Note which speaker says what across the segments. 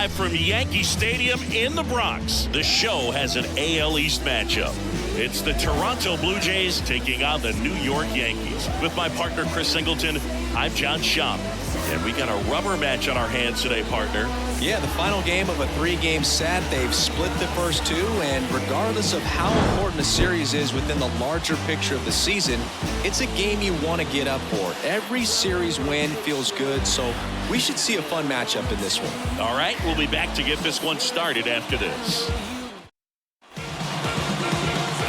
Speaker 1: live from Yankee Stadium in the Bronx. The Show has an AL East matchup. It's the Toronto Blue Jays taking on the New York Yankees. With my partner, Chris Singleton, I'm John Sciambi. And we got a rubber match on our hands today, partner.
Speaker 2: Yeah, the final game of a 3-game set. They've split the first 2, and regardless of how important a series is within the larger picture of the season, it's a game you want to get up for. Every series win feels good, so we should see a fun matchup in this one.
Speaker 1: All right, we'll be back to get this one started after this.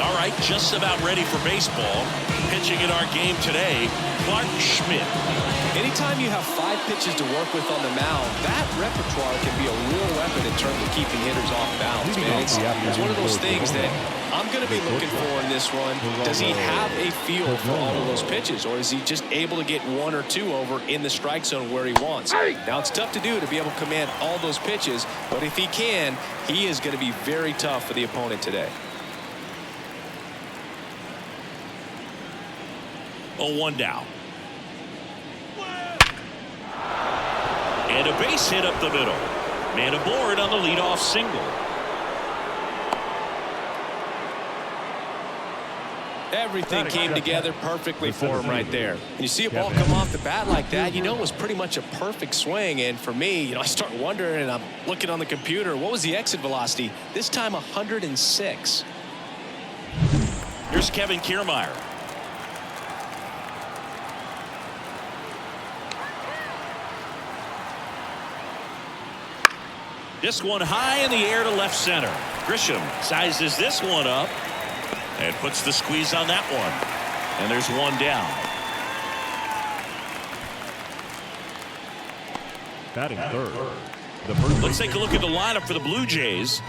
Speaker 1: All right, just about ready for baseball. Pitching in our game today, Clark Schmidt.
Speaker 2: Anytime you have 5 pitches to work with on the mound, that repertoire can be a real weapon in terms of keeping hitters off balance, man. It's one of those things that I'm going to be looking for in this one. Does he have a feel for all of those pitches, or is he just able to get 1 or 2 over in the strike zone where he wants? Now, it's tough to do to be able to command all those pitches, but if he can, he is going to be very tough for the opponent today.
Speaker 1: 0-1 down. And a base hit up the middle. Man aboard on the leadoff single.
Speaker 2: Everything came together perfectly for him right there. And you see a ball come off the bat like that, you know it was pretty much a perfect swing. And for me, I start wondering, and I'm looking on the computer, what was the exit velocity? This time 106.
Speaker 1: Here's Kevin Kiermaier. This one high in the air to left center. Grisham sizes this one up and puts the squeeze on that one. And there's 1 down.
Speaker 3: Batting third.
Speaker 1: Let's take a look at the lineup for the Blue Jays.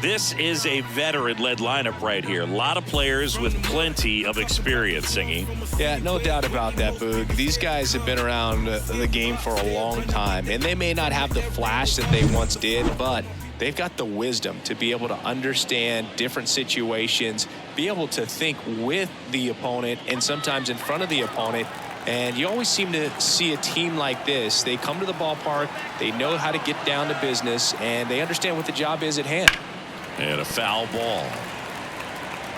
Speaker 1: This is a veteran-led lineup right here. A lot of players with plenty of experience, Singy.
Speaker 2: Yeah, no doubt about that, Boog. These guys have been around the game for a long time, and they may not have the flash that they once did, but they've got the wisdom to be able to understand different situations, be able to think with the opponent and sometimes in front of the opponent. And you always seem to see a team like this. They come to the ballpark, they know how to get down to business, and they understand what the job is at hand.
Speaker 1: And a foul ball.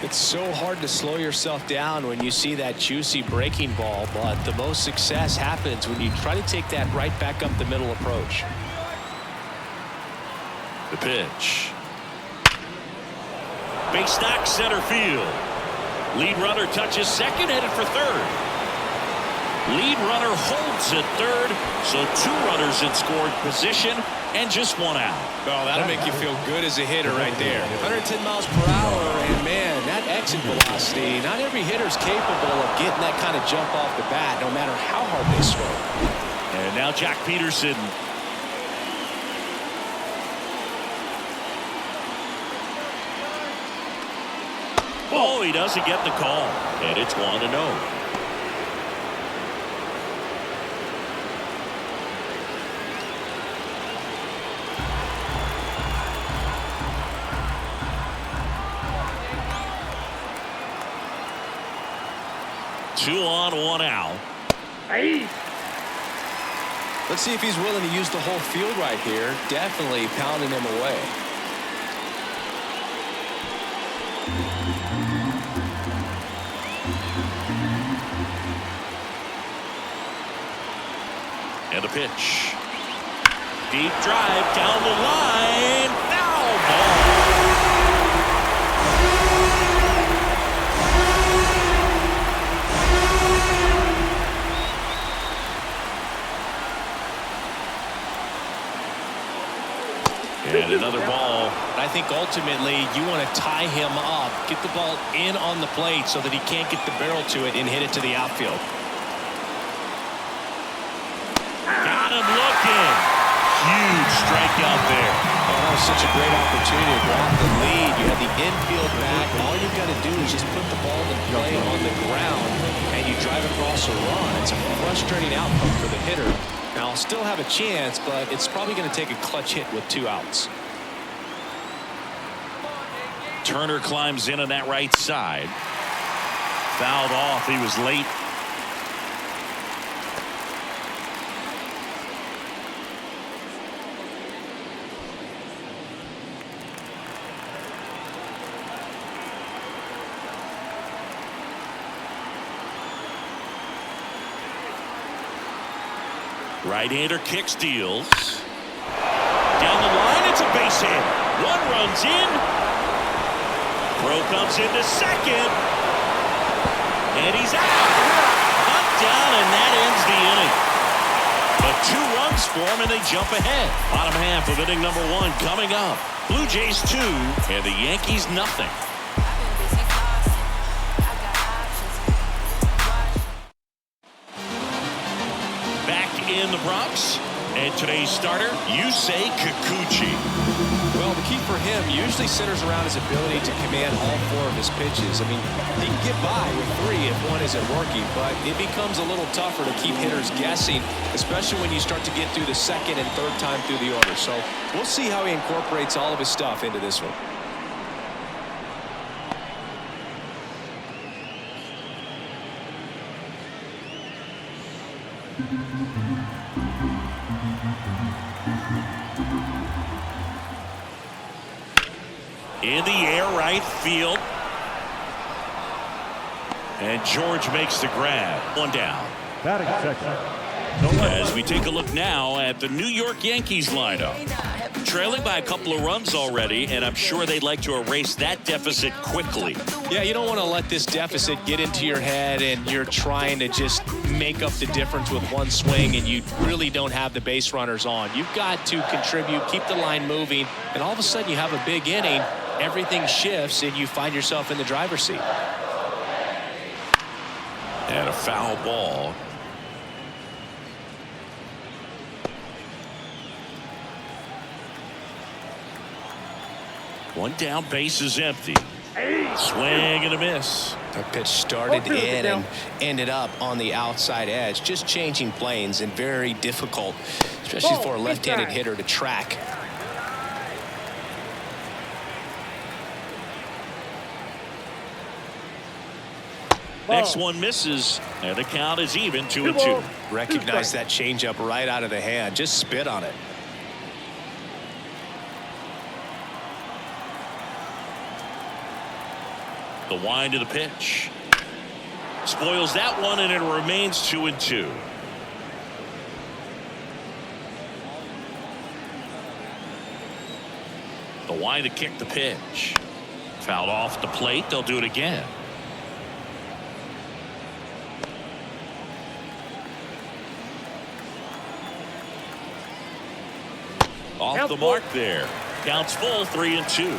Speaker 2: It's so hard to slow yourself down when you see that juicy breaking ball, but the most success happens when you try to take that right back up the middle approach.
Speaker 1: The pitch. Base knock center field. Lead runner touches second, headed for third. Lead runner holds at third, so 2 runners in scoring position and just 1 out.
Speaker 2: Oh, that'll make you feel good as a hitter right there. 110 miles per hour, and man, that exit velocity, not every hitter's capable of getting that kind of jump off the bat, no matter how hard they swing.
Speaker 1: And now Jack Peterson. Oh, he doesn't get the call, and it's 1-0. Two on, 1 out.
Speaker 2: Let's see if he's willing to use the whole field right here. Definitely pounding him away.
Speaker 1: And the pitch. Deep drive down the line. Foul ball. And another ball.
Speaker 2: I think ultimately you want to tie him up, get the ball in on the plate so that he can't get the barrel to it and hit it to the outfield.
Speaker 1: Got him looking. Huge strikeout there.
Speaker 2: Oh, that was such a great opportunity to grab the lead. You have the infield back. All you've got to do is just put the ball in play on the ground, and you drive across a run. It's a frustrating outcome for the hitter. Now, I'll still have a chance, but it's probably going to take a clutch hit with 2 outs.
Speaker 1: Turner climbs in on that right side. Fouled off. He was late. Right-hander kicks, deals. Down the line, it's a base hit. One runs in. Throw comes into second. And he's out. Knocked down, and that ends the inning. But 2 runs for him, and they jump ahead. Bottom half of inning number 1 coming up. Blue Jays 2 and the Yankees nothing. Back in the Bronx, and today's starter, Yusei Kikuchi.
Speaker 2: Well, the key for him usually centers around his ability to command all 4 of his pitches. I mean, he can get by with 3 if one isn't working, but it becomes a little tougher to keep hitters guessing, especially when you start to get through the second and third time through the order. So we'll see how he incorporates all of his stuff into this one.
Speaker 1: In the air, right field. And George makes the grab. 1 down.
Speaker 3: Batting second.
Speaker 1: As we take a look now at the New York Yankees lineup. Trailing by a couple of runs already, and I'm sure they'd like to erase that deficit quickly.
Speaker 2: Yeah, you don't want to let this deficit get into your head and you're trying to just make up the difference with one swing and you really don't have the base runners on. You've got to contribute, keep the line moving, and all of a sudden you have a big inning. Everything shifts and you find yourself in the driver's seat.
Speaker 1: And a foul ball. One down, base is empty. Swing and a miss.
Speaker 2: That pitch started in and ended up on the outside edge, just changing planes and very difficult, especially for a left-handed hitter to track.
Speaker 1: Next one misses, and the count is even 2-2.
Speaker 2: Recognize that changeup right out of the hand. Just spit on it.
Speaker 1: The wind of the pitch. Spoils that one, and it remains 2-2. The wind to kick the pitch. Fouled off the plate. They'll do it again. Off the mark there. Counts full, 3-2.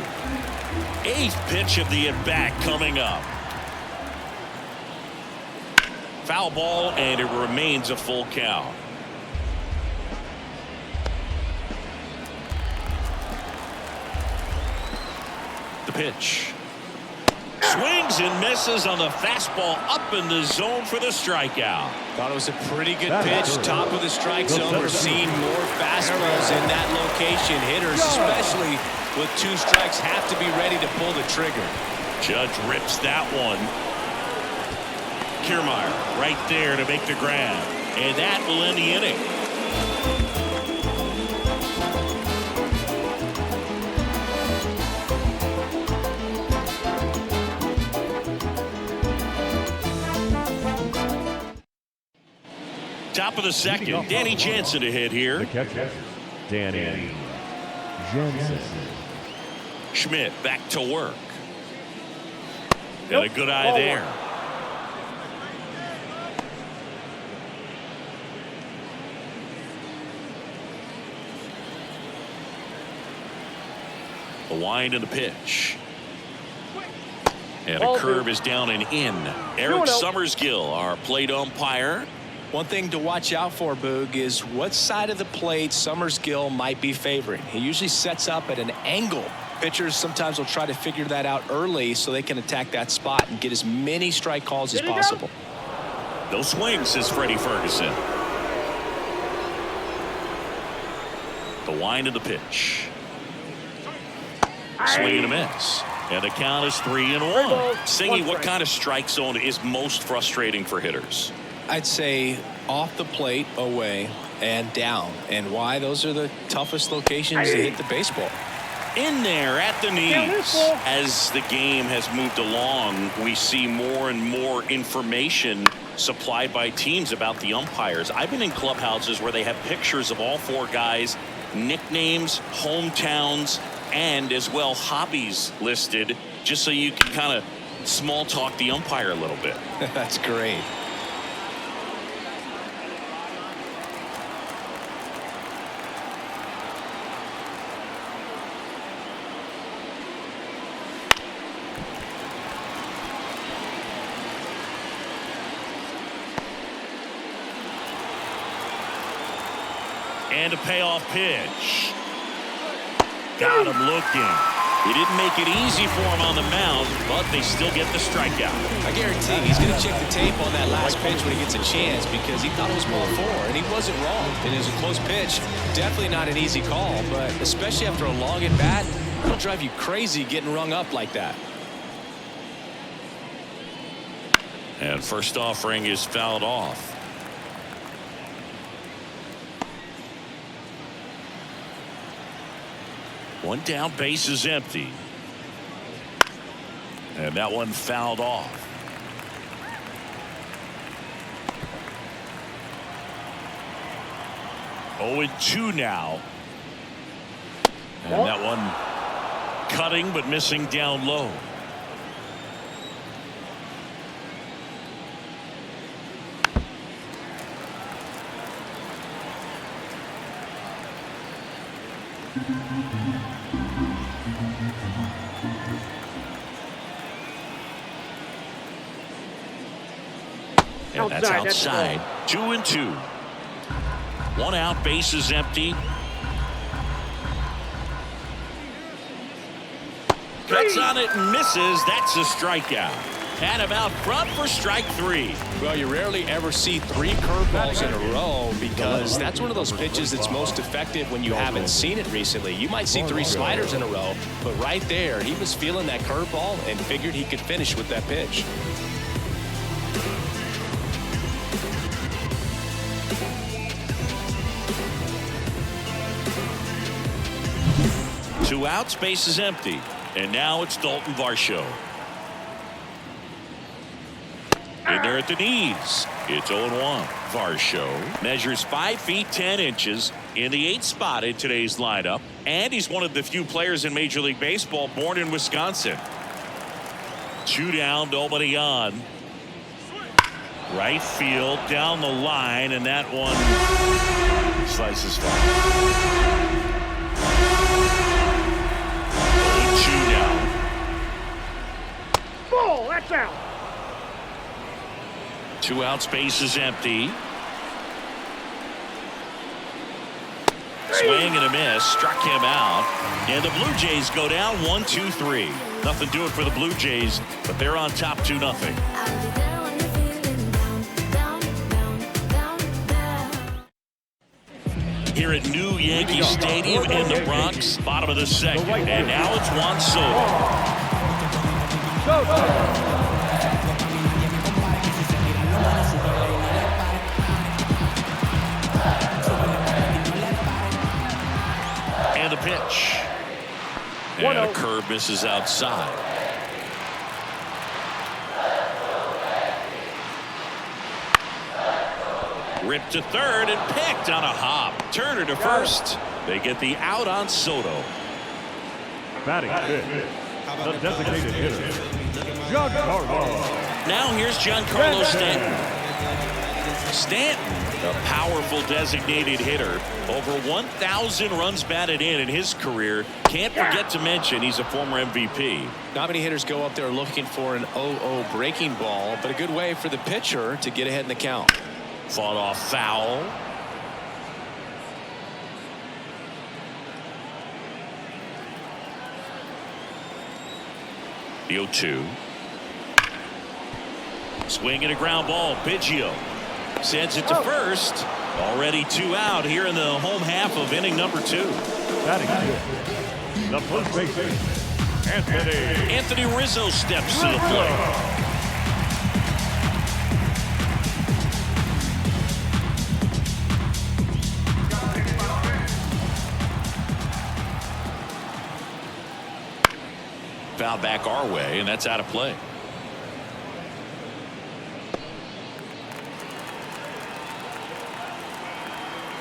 Speaker 1: 8th pitch of the at-bat coming up. Foul ball, and it remains a full count. The pitch. Swings and misses on the fastball up in the zone for the strikeout.
Speaker 2: Thought it was a pretty good pitch, top of the strike zone. We're seeing more fastballs in that location. Hitters, especially with 2 strikes, have to be ready to pull the trigger.
Speaker 1: Judge rips that one. Kiermaier right there to make the grab, and that will end the inning. Top of the second, Danny Jansen to hit here.
Speaker 3: The catcher, Danny Jansen.
Speaker 1: Schmidt back to work. Got a good eye there. The wind of the pitch. And a curve is down and in. Eric Summersgill, our plate umpire.
Speaker 2: One thing to watch out for, Boog, is what side of the plate Summersgill might be favoring. He usually sets up at an angle. Pitchers sometimes will try to figure that out early so they can attack that spot and get as many strike calls as possible.
Speaker 1: No swings, says Freddie Ferguson. The wind of the pitch. Swing and a miss. And the count is 3-1. Singy, what kind of strike zone is most frustrating for hitters?
Speaker 2: I'd say off the plate, away, and down. And why? Those are the toughest locations to hit the baseball.
Speaker 1: In there at the knees. As the game has moved along, we see more and more information supplied by teams about the umpires. I've been in clubhouses where they have pictures of all four guys, nicknames, hometowns, and as well hobbies listed, just so you can kind of small talk the umpire a little bit.
Speaker 2: That's great.
Speaker 1: And a payoff pitch. Got him looking. He didn't make it easy for him on the mound, but they still get the strikeout.
Speaker 2: I guarantee he's going to check the tape on that last pitch when he gets a chance, because he thought it was ball 4, and he wasn't wrong. It is a close pitch. Definitely not an easy call, but especially after a long at bat, it'll drive you crazy getting rung up like that.
Speaker 1: And first offering is fouled off. One down, base is empty. And that one fouled off. 0-2 now. And that one cutting but missing down low. And that's outside. 2-2. One out, base is empty. Cuts on it and misses. That's a strikeout. And about front for strike 3.
Speaker 2: Well, you rarely ever see 3 curveballs in a row, because that's one of those pitches that's most effective when you haven't seen it recently. You might see 3 sliders in a row, but right there, he was feeling that curveball and figured he could finish with that pitch.
Speaker 1: Two outs, base is empty. And now it's Dalton Varsho. In there at the knees. It's 0-1. Varsho measures 5 feet 10 inches in the 8th spot in today's lineup. And he's one of the few players in Major League Baseball born in Wisconsin. 2 down, nobody on. Right field, down the line, and that one slices foul. 0-2 now.
Speaker 4: Ball, that's out.
Speaker 1: 2 outs, base is empty. Swing and a miss, struck him out. And the Blue Jays go down 1-2-3. Nothing doing for the Blue Jays, but they're on top 2-0. Here at New Yankee Stadium in the Bronx, bottom of the second. And now it's Juan Soto. And a pitch. And a curve misses outside. Ripped to third and picked on a hop. Turner to first. They get the out on Soto.
Speaker 3: Batting fifth, the designated hitter, Giancarlo.
Speaker 1: Now here's Giancarlo Stanton. Stanton, a powerful designated hitter. Over 1,000 runs batted in his career. Can't forget to mention he's a former MVP.
Speaker 2: Not many hitters go up there looking for an 0-0 breaking ball, but a good way for the pitcher to get ahead in the count.
Speaker 1: Fought off foul. The 0-2. Swing and a ground ball. Biggio sends it to first. Already 2 out here in the home half of inning number 2.
Speaker 3: Batting fifth, the first baseman,
Speaker 1: Anthony Rizzo steps to the plate. Foul back our way, and that's out of play.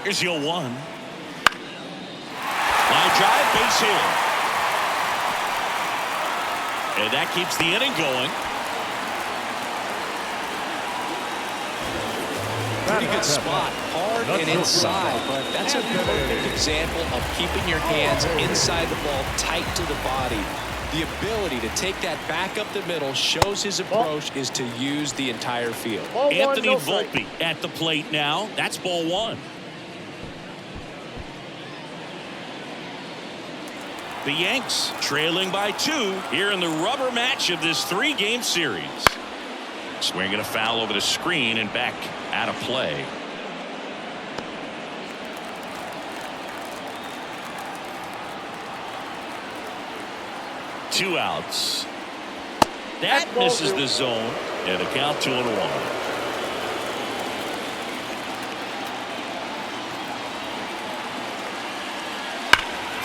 Speaker 1: Here's the 0-1. Line drive, base hit. And that keeps the inning going.
Speaker 2: Pretty good spot, hard and inside, but that's a perfect example of keeping your hands inside the ball, tight to the body. The ability to take that back up the middle shows his approach is to use the entire field.
Speaker 1: Anthony Volpe at the plate now. That's ball one. The Yanks trailing by 2 here in the rubber match of this 3-game series. Swinging a foul over the screen and back out of play. Two outs. That misses the zone, and a count 2-1.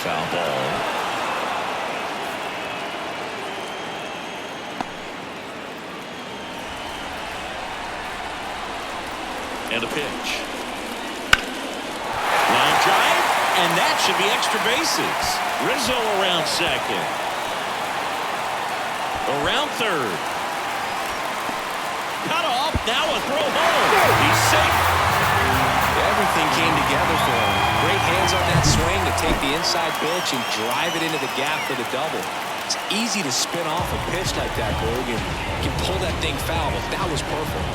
Speaker 1: Foul ball. And a pitch. Line drive, and that should be extra bases. Rizzo around second. Around third. Cut off, now a throw home. He's safe.
Speaker 2: Everything came together for him. Great hands on that swing to take the inside pitch and drive it into the gap for the double. It's easy to spin off a pitch like that, Boog, and you can pull that thing foul, but that was perfect.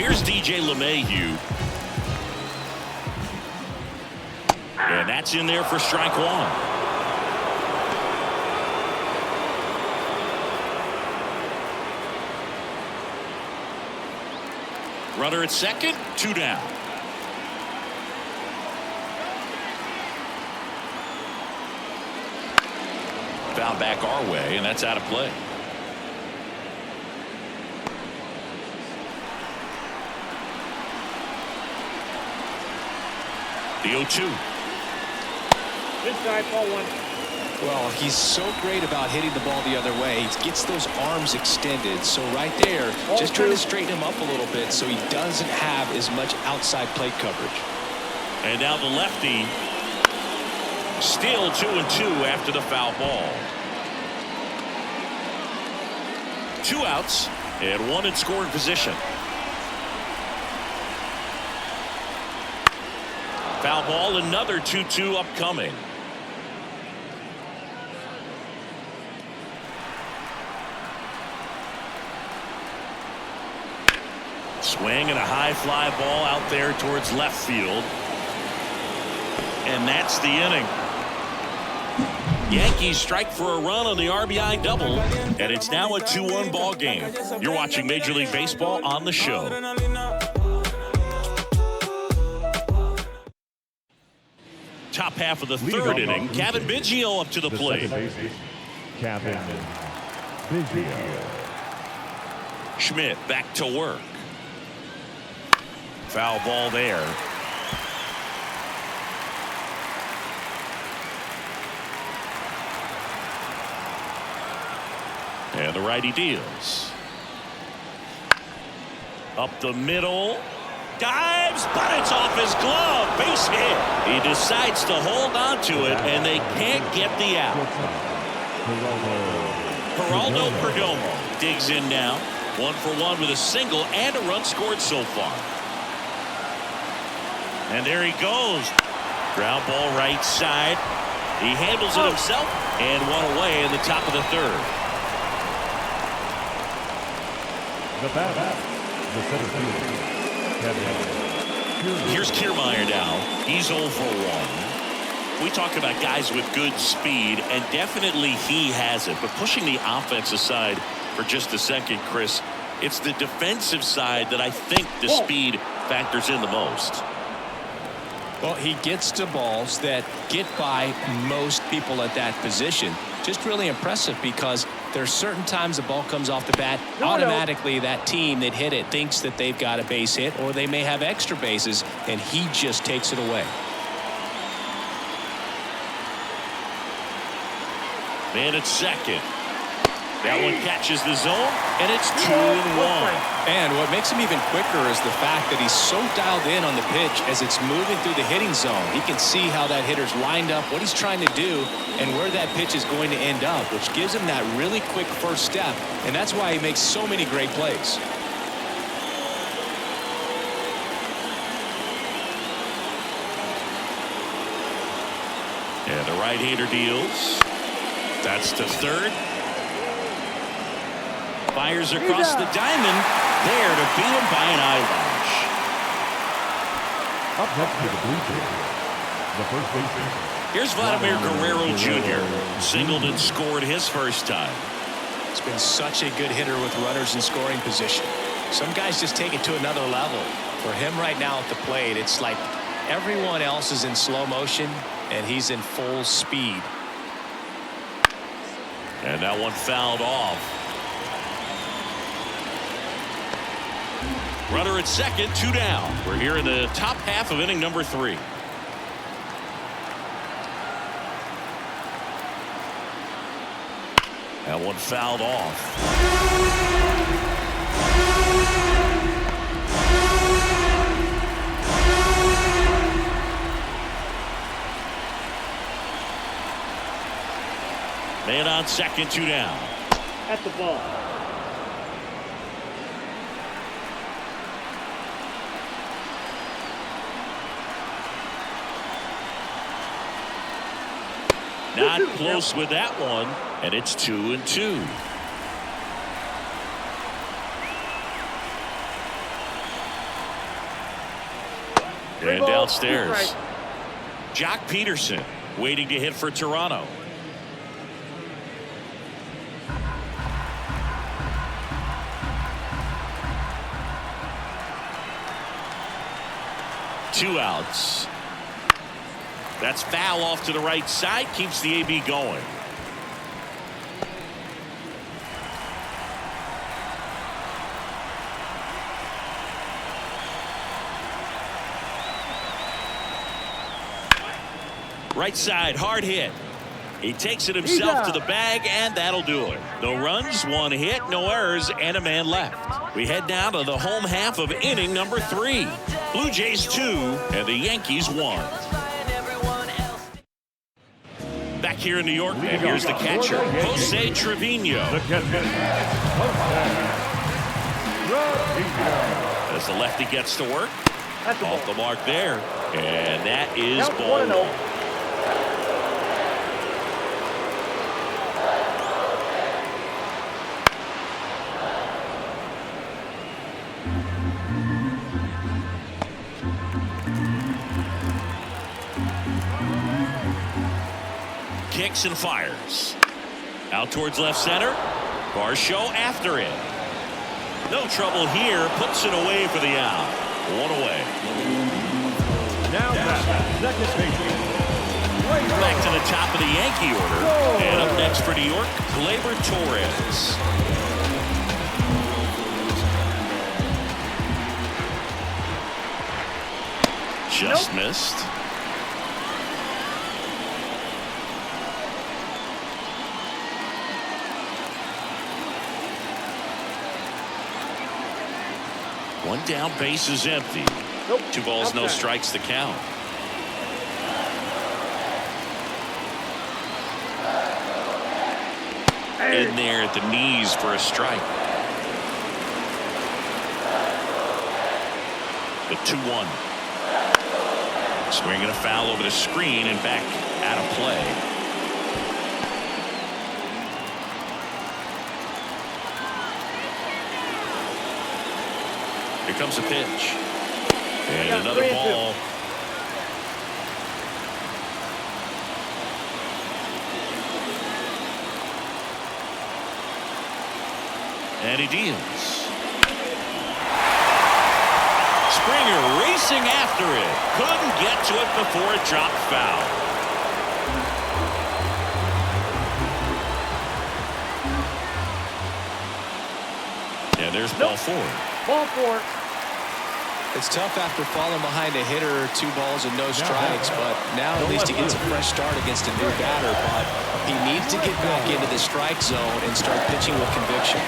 Speaker 1: Here's DJ LeMahieu. And that's in there for strike one. Runner at second, 2 down. Foul back our way, and that's out of play. The 0-2.
Speaker 4: Inside, ball one.
Speaker 2: Well, he's so great about hitting the ball the other way. He gets those arms extended. So right there, just trying to straighten him up a little bit so he doesn't have as much outside plate coverage.
Speaker 1: And now the lefty. Still 2-2 after the foul ball. 2 outs and 1 in scoring position. Foul ball, another 2-2 upcoming. Swing and a high fly ball out there towards left field. And that's the inning. Yankees strike for a run on the RBI double, and it's now a 2-1 ball game. You're watching Major League Baseball on the show. Top half of the third inning. Kevin Biggio up to the plate.
Speaker 3: Kevin Biggio.
Speaker 1: Schmidt back to work. Foul ball there. And the righty deals. Up the middle. Dives, but it's off his glove. Base hit. He decides to hold on to it, and they can't get the out. Geraldo Perdomo digs in now. 1 for 1 with a single and a run scored so far. And there he goes. Ground ball right side. He handles it himself, and 1 away in the top of the third.
Speaker 3: The batter, the center fielder, Kevin.
Speaker 1: Here's Kiermaier now. He's 0 for 1. We talk about guys with good speed, and definitely he has it. But pushing the offense aside for just a second, Chris, it's the defensive side that I think the speed factors in the most.
Speaker 2: Well, he gets to balls that get by most people at that position. Just really impressive because there's certain times the ball comes off the bat, automatically that team that hit it thinks that they've got a base hit, or they may have extra bases, and he just takes it away.
Speaker 1: Man at second. That one catches the zone, and it's 2-1.
Speaker 2: And what makes him even quicker is the fact that he's so dialed in on the pitch as it's moving through the hitting zone. He can see how that hitter's lined up, what he's trying to do, and where that pitch is going to end up, which gives him that really quick first step, and that's why he makes so many great plays.
Speaker 1: And the right-hander deals. That's to third. Fires across the diamond. There to beat him by an eyelash.
Speaker 3: Up next to the Blue Jays, the first baseman.
Speaker 1: Here's Vladimir Guerrero Jr. Singleton scored his first time.
Speaker 2: He's been such a good hitter with runners in scoring position. Some guys just take it to another level. For him right now at the plate, it's like everyone else is in slow motion and he's in full speed.
Speaker 1: And that one fouled off. Runner at second, 2 down. We're here in the top half of inning number 3. That one fouled off. Man on second, 2 down.
Speaker 4: At the ball.
Speaker 1: Not close with that one, and it's 2-2. And downstairs, Jock Peterson waiting to hit for Toronto. Two outs. That's foul off to the right side. Keeps the AB going. Right side, hard hit. He takes it himself to the bag, and that'll do it. No runs, 1 hit, no errors, and a man left. We head down to the home half of inning number 3. Blue Jays 2 and the Yankees 1. Back here in New York, and here's the catcher, Jose Trevino.
Speaker 3: The catcher,
Speaker 1: As the lefty gets to work, off the mark there, and that is ball 1. Kicks and fires. Out towards left center. Varsho after it. No trouble here. Puts it away for the out. 1 away.
Speaker 3: Now second baseman.
Speaker 1: Back to the top of the Yankee order. And up next for New York, Gleyber Torres. Just missed. One down, base is empty. 2 balls, no strikes to count. In there at the knees for a strike. The 2-1. Swinging a foul over the screen and back out of play. Here comes a pitch. And another ball. And he deals. Springer racing after it. Couldn't get to it before it dropped foul. And there's ball 4.
Speaker 4: Ball 4.
Speaker 2: It's tough after falling behind a hitter, 2 balls and no strikes, but now at least he gets a fresh start against a new batter. But he needs to get back into the strike zone and start pitching with conviction.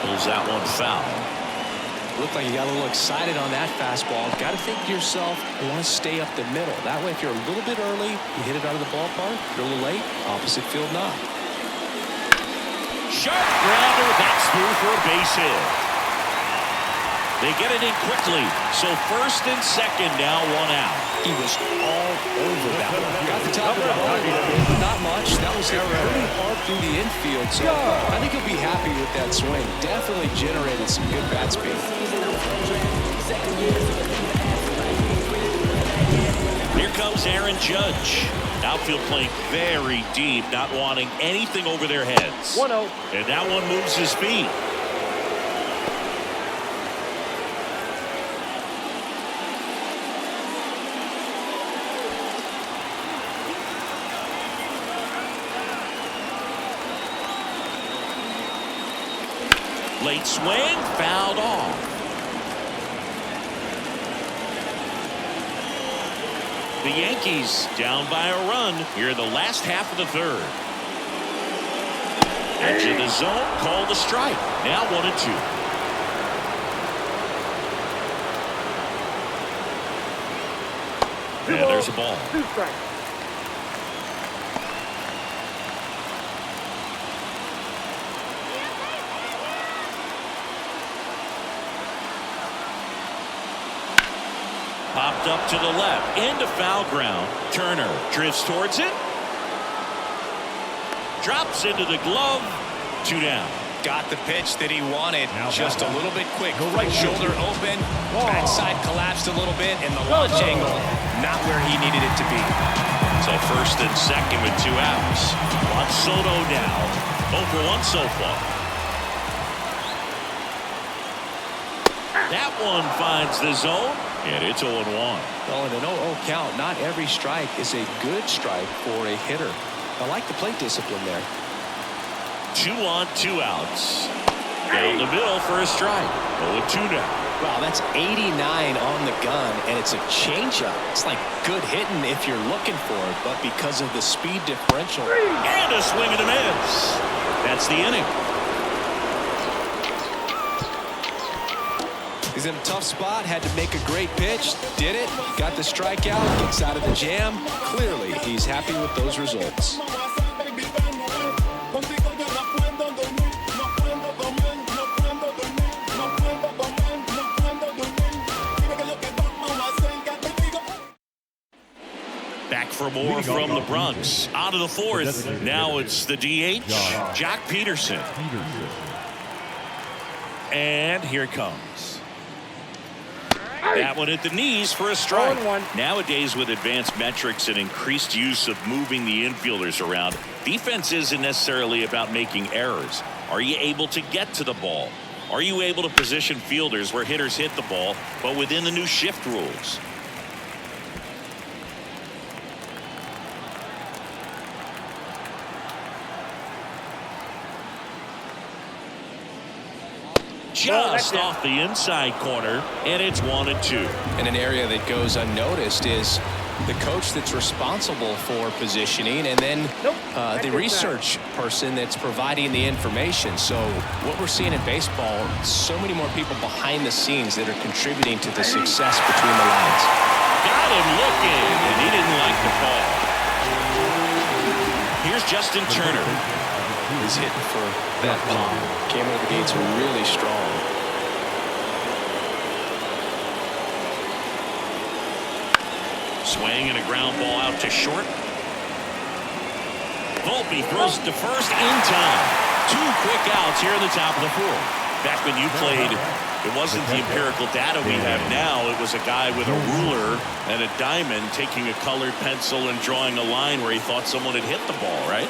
Speaker 1: Pulls that one foul.
Speaker 2: Looked like you got a little excited on that fastball. Got to think to yourself, you want to stay up the middle. That way, if you're a little bit early, you hit it out of the ballpark. If you're a little late, opposite field knock.
Speaker 1: Sharp grounder, that's through for a base hit. They get it in quickly, so first and second now, 1 out.
Speaker 2: He was all over that one. Got the top of the ball, but not much. That was hit pretty hard through the infield, so I think he'll be happy with that swing. Definitely generated some good bat speed.
Speaker 1: Here comes Aaron Judge. Outfield playing very deep, not wanting anything over their heads.
Speaker 3: 1-0.
Speaker 1: And that one moves his feet. Late swing, fouled off. The Yankees down by a run here in the last half of the third. Edge of the zone, called a strike. Now 1-2. And there's a ball.
Speaker 3: 2 strikes.
Speaker 1: Popped up to the left, into foul ground. Turner drifts towards it. Drops into the glove. 2 down.
Speaker 2: Got the pitch that he wanted. Just a little bit quick.
Speaker 3: Go
Speaker 2: Right
Speaker 3: right
Speaker 2: shoulder open. Backside collapsed a little bit, and the launch angle not where he needed it to be.
Speaker 1: So first and second with 2 outs. Juan Soto now. 0 for 1 so far. That one finds the zone, and it's 0-1.
Speaker 2: Well, in an 0-0 count, not every strike is a good strike for a hitter. I like the plate discipline there.
Speaker 1: 2 on, 2 outs. Down the middle for a strike. 0-2 now.
Speaker 2: Wow, that's 89 on the gun, and it's a changeup. It's like good hitting if you're looking for it, but because of the speed differential.
Speaker 1: And a swing and a miss. That's the inning.
Speaker 2: He's in a tough spot, had to make a great pitch, did it, got the strikeout, gets out of the jam. Clearly, he's happy with those results.
Speaker 1: Back for more from the Bronx. Out of the 4th. Now it's the DH, Jock Peterson. And here it comes. That one at the knees for a strike. Nowadays, with advanced metrics and increased use of moving the infielders around, defense isn't necessarily about making errors. Are you able to get to the ball? Are you able to position fielders where hitters hit the ball, but within the new shift rules? Just off the inside corner, and it's 1-2.
Speaker 2: And an area that goes unnoticed is the coach that's responsible for positioning, and then the research person that's providing the information. So what we're seeing in baseball, so many more people behind the scenes that are contributing to the success between the lines.
Speaker 1: Got him looking, and he didn't like the call. Here's Justin Turner.
Speaker 2: He's hitting for that pop. Came over the gates really strong.
Speaker 1: Swing and a ground ball out to short. Volpe throws it to first in time. 2 quick outs here in the top of the 4th. Back when you played, it wasn't the empirical data we have now. It was a guy with a ruler and a diamond taking a colored pencil and drawing a line where he thought someone had hit the ball, right?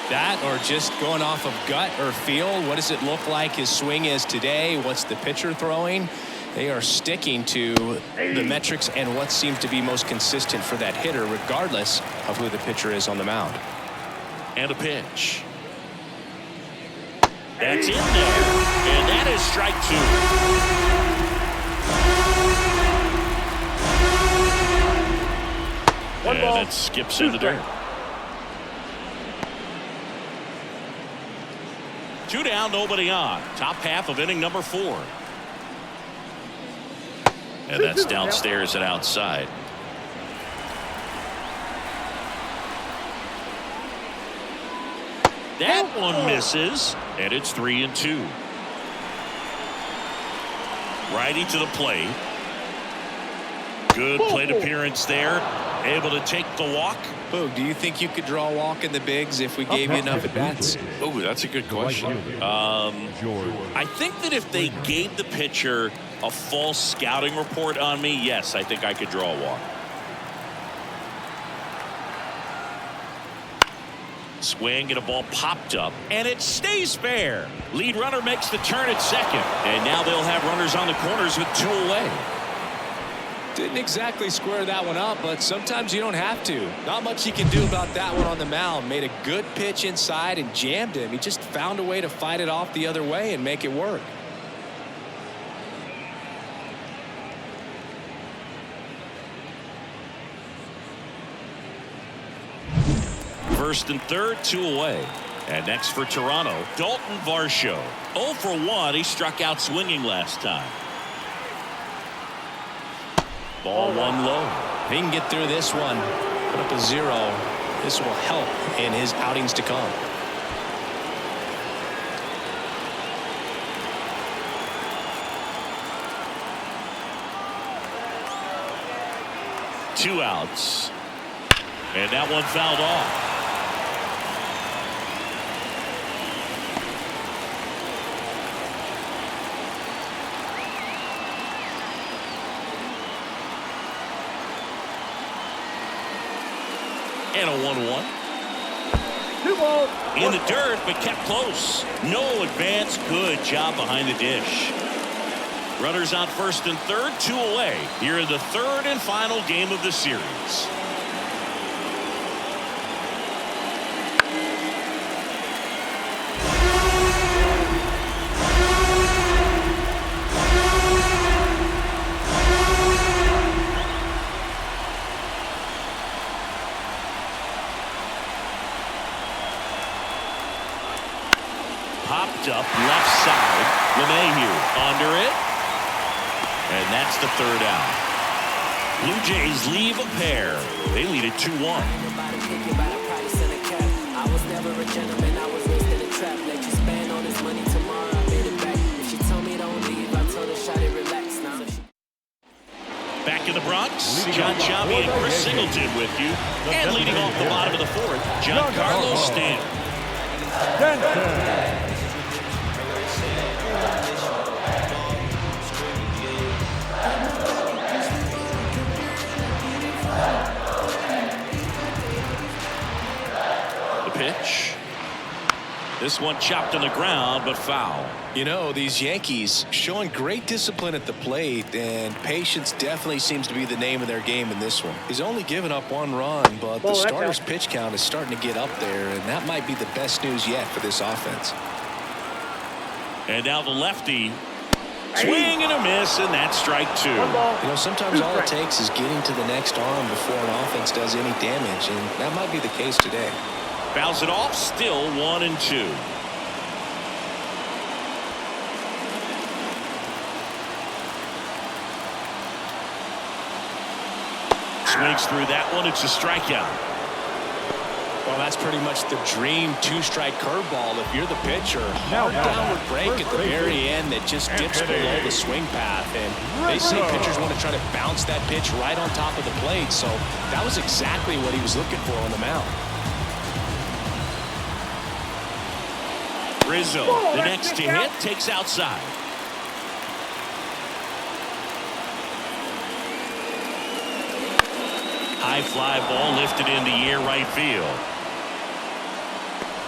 Speaker 2: That or just going off of gut or feel. What does it look like his swing is today? What's the pitcher throwing? They are sticking to the metrics and what seems to be most consistent for that hitter, regardless of who the pitcher is on the mound.
Speaker 1: And a pitch. That's in there. And that is strike 2. And that skips in the dirt. 2 down, nobody on. Top half of inning number 4. And that's downstairs and outside. That one misses, and it's 3-2. Righty to the plate. Good plate appearance there. Able to take the walk.
Speaker 2: Boog, do you think you could draw a walk in the bigs if we gave you enough at bats?
Speaker 1: Oh, that's a good question. I think that if they gave the pitcher a false scouting report on me, yes, I think I could draw a walk. Swing and a ball popped up, and it stays fair. Lead runner makes the turn at second, and now they'll have runners on the corners with 2 away.
Speaker 2: Didn't exactly square that one up, but sometimes you don't have to. Not much he can do about that one on the mound. Made a good pitch inside and jammed him. He just found a way to fight it off the other way and make it work.
Speaker 1: First and third, 2 away. And next for Toronto, Dalton Varsho. 0 for 1. He struck out swinging last time. Ball 1 low.
Speaker 2: If he can get through this one, put up a 0, this will help in his outings to come.
Speaker 1: Two outs. And that one fouled off. And a 1-1.
Speaker 3: 2 balls.
Speaker 1: In the dirt, but kept close. No advance. Good job behind the dish. Runners on first and third, 2 away. Here in the third and final game of the series. Popped up left side. LeMahieu under it. And that's the third out. Blue Jays leave a pair. They lead it 2-1. Back in the Bronx, John Sciambi and Chris Singleton with you. And leading off the bottom of the fourth, Giancarlo Stanton. Pitch. This one chopped on the ground, but foul.
Speaker 2: You know, these Yankees showing great discipline at the plate, and patience definitely seems to be the name of their game in this one. He's only given up 1 run, but the starter's pitch count is starting to get up there, and that might be the best news yet for this offense.
Speaker 1: And now the lefty. Swing and a miss, and that's strike 2.
Speaker 2: You know, sometimes all it takes is getting to the next arm before an offense does any damage, and that might be the case today.
Speaker 1: Fouls it off, still 1-2. Swings through that one. It's a strikeout.
Speaker 2: Well, that's pretty much the dream 2-strike curveball if you're the pitcher. Hard downward break at the very end that just dips below the swing path. And they say pitchers want to try to bounce that pitch right on top of the plate. So that was exactly what he was looking for on the mound.
Speaker 1: Rizzo, the next to hit, takes outside. High fly ball lifted into the air right field.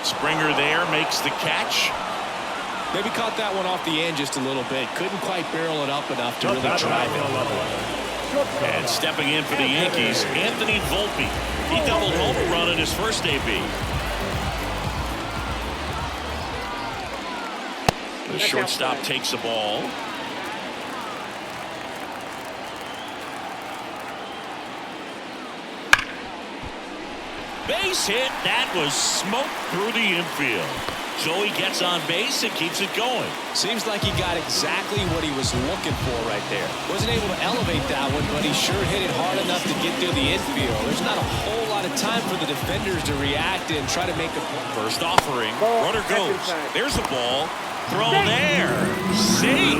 Speaker 1: Springer there makes the catch.
Speaker 2: Maybe caught that one off the end just a little bit. Couldn't quite barrel it up enough to really drive it.
Speaker 1: And stepping in for the Yankees, Anthony Volpe. He doubled home a run in his first AB. The shortstop takes the ball. Base hit. That was smoke through the infield. So he gets on base and keeps it going.
Speaker 2: Seems like he got exactly what he was looking for right there. Wasn't able to elevate that one, but he sure hit it hard enough to get through the infield. There's not a whole lot of time for the defenders to react and try to make a play.
Speaker 1: First offering. Runner goes. There's the ball. Throw there. Safe.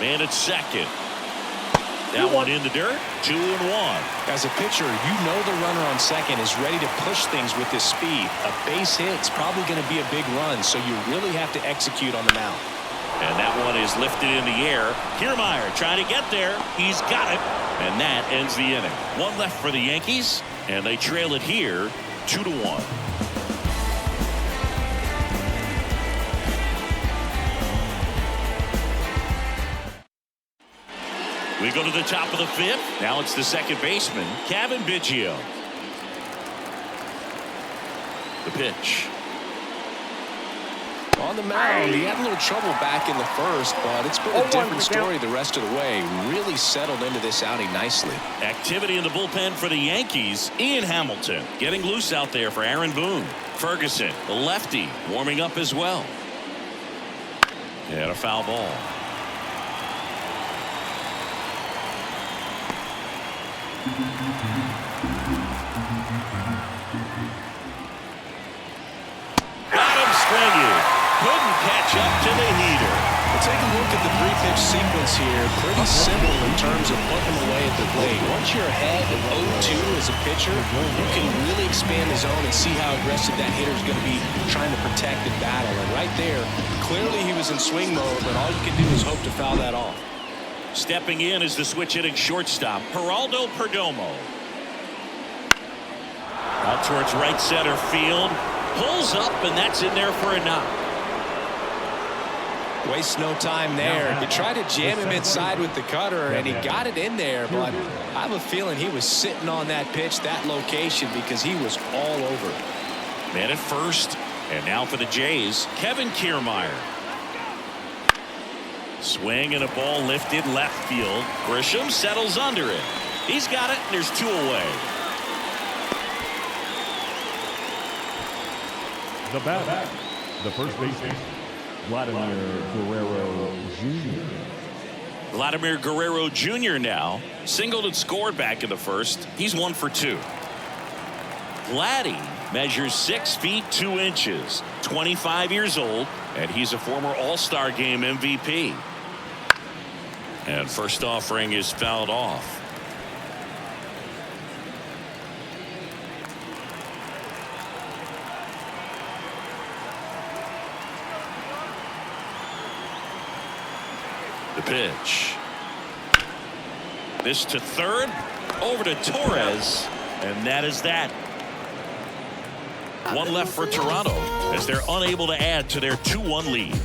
Speaker 1: Man at second. That one in the dirt. 2-1.
Speaker 2: As a pitcher, you know the runner on second is ready to push things with his speed. A base hit's probably going to be a big run, so you really have to execute on the mound.
Speaker 1: And that one is lifted in the air. Kiermaier trying to get there. He's got it. And that ends the inning. One left for the Yankees, and they trail it here 2-1. We go to the top of the fifth. Now it's the second baseman, Kevin Biggio. The pitch.
Speaker 2: On the mound, he had a little trouble back in the first, but it's been a different story the rest of the way. Really settled into this outing nicely.
Speaker 1: Activity in the bullpen for the Yankees. Ian Hamilton getting loose out there for Aaron Boone. Ferguson, the lefty, warming up as well. And a foul ball. Got him swinging. Couldn't catch up to the heater.
Speaker 2: Well, take a look at the three-pitch sequence here. Pretty simple in terms of putting them away at the plate. Once you're ahead 0-2 as a pitcher, you can really expand the zone and see how aggressive that hitter is going to be trying to protect and battle. And right there, clearly he was in swing mode, but all you can do is hope to foul that off.
Speaker 1: Stepping in is the switch-hitting shortstop, Geraldo Perdomo. Out towards right center field. Pulls up, and that's in there for a knock.
Speaker 2: Wastes no time there. He tried to jam him inside with the cutter, and he got it in there, but I have a feeling he was sitting on that pitch, that location, because he was all over it.
Speaker 1: Man at first, and now for the Jays, Kevin Kiermaier. Swing and a ball lifted left field. Grisham settles under it. He's got it, and there's 2 away.
Speaker 3: The bat, the first baseman, Vladimir Guerrero Jr.
Speaker 1: Vladimir Guerrero Jr. now. Singleton scored back in the first. He's 1 for 2. Vladdy measures 6 feet 2 inches, 25 years old, and he's a former All-Star Game MVP. And first offering is fouled off. The pitch. This to third. Over to Torres. And that is that. 1 left for Toronto as they're unable to add to their 2-1 lead.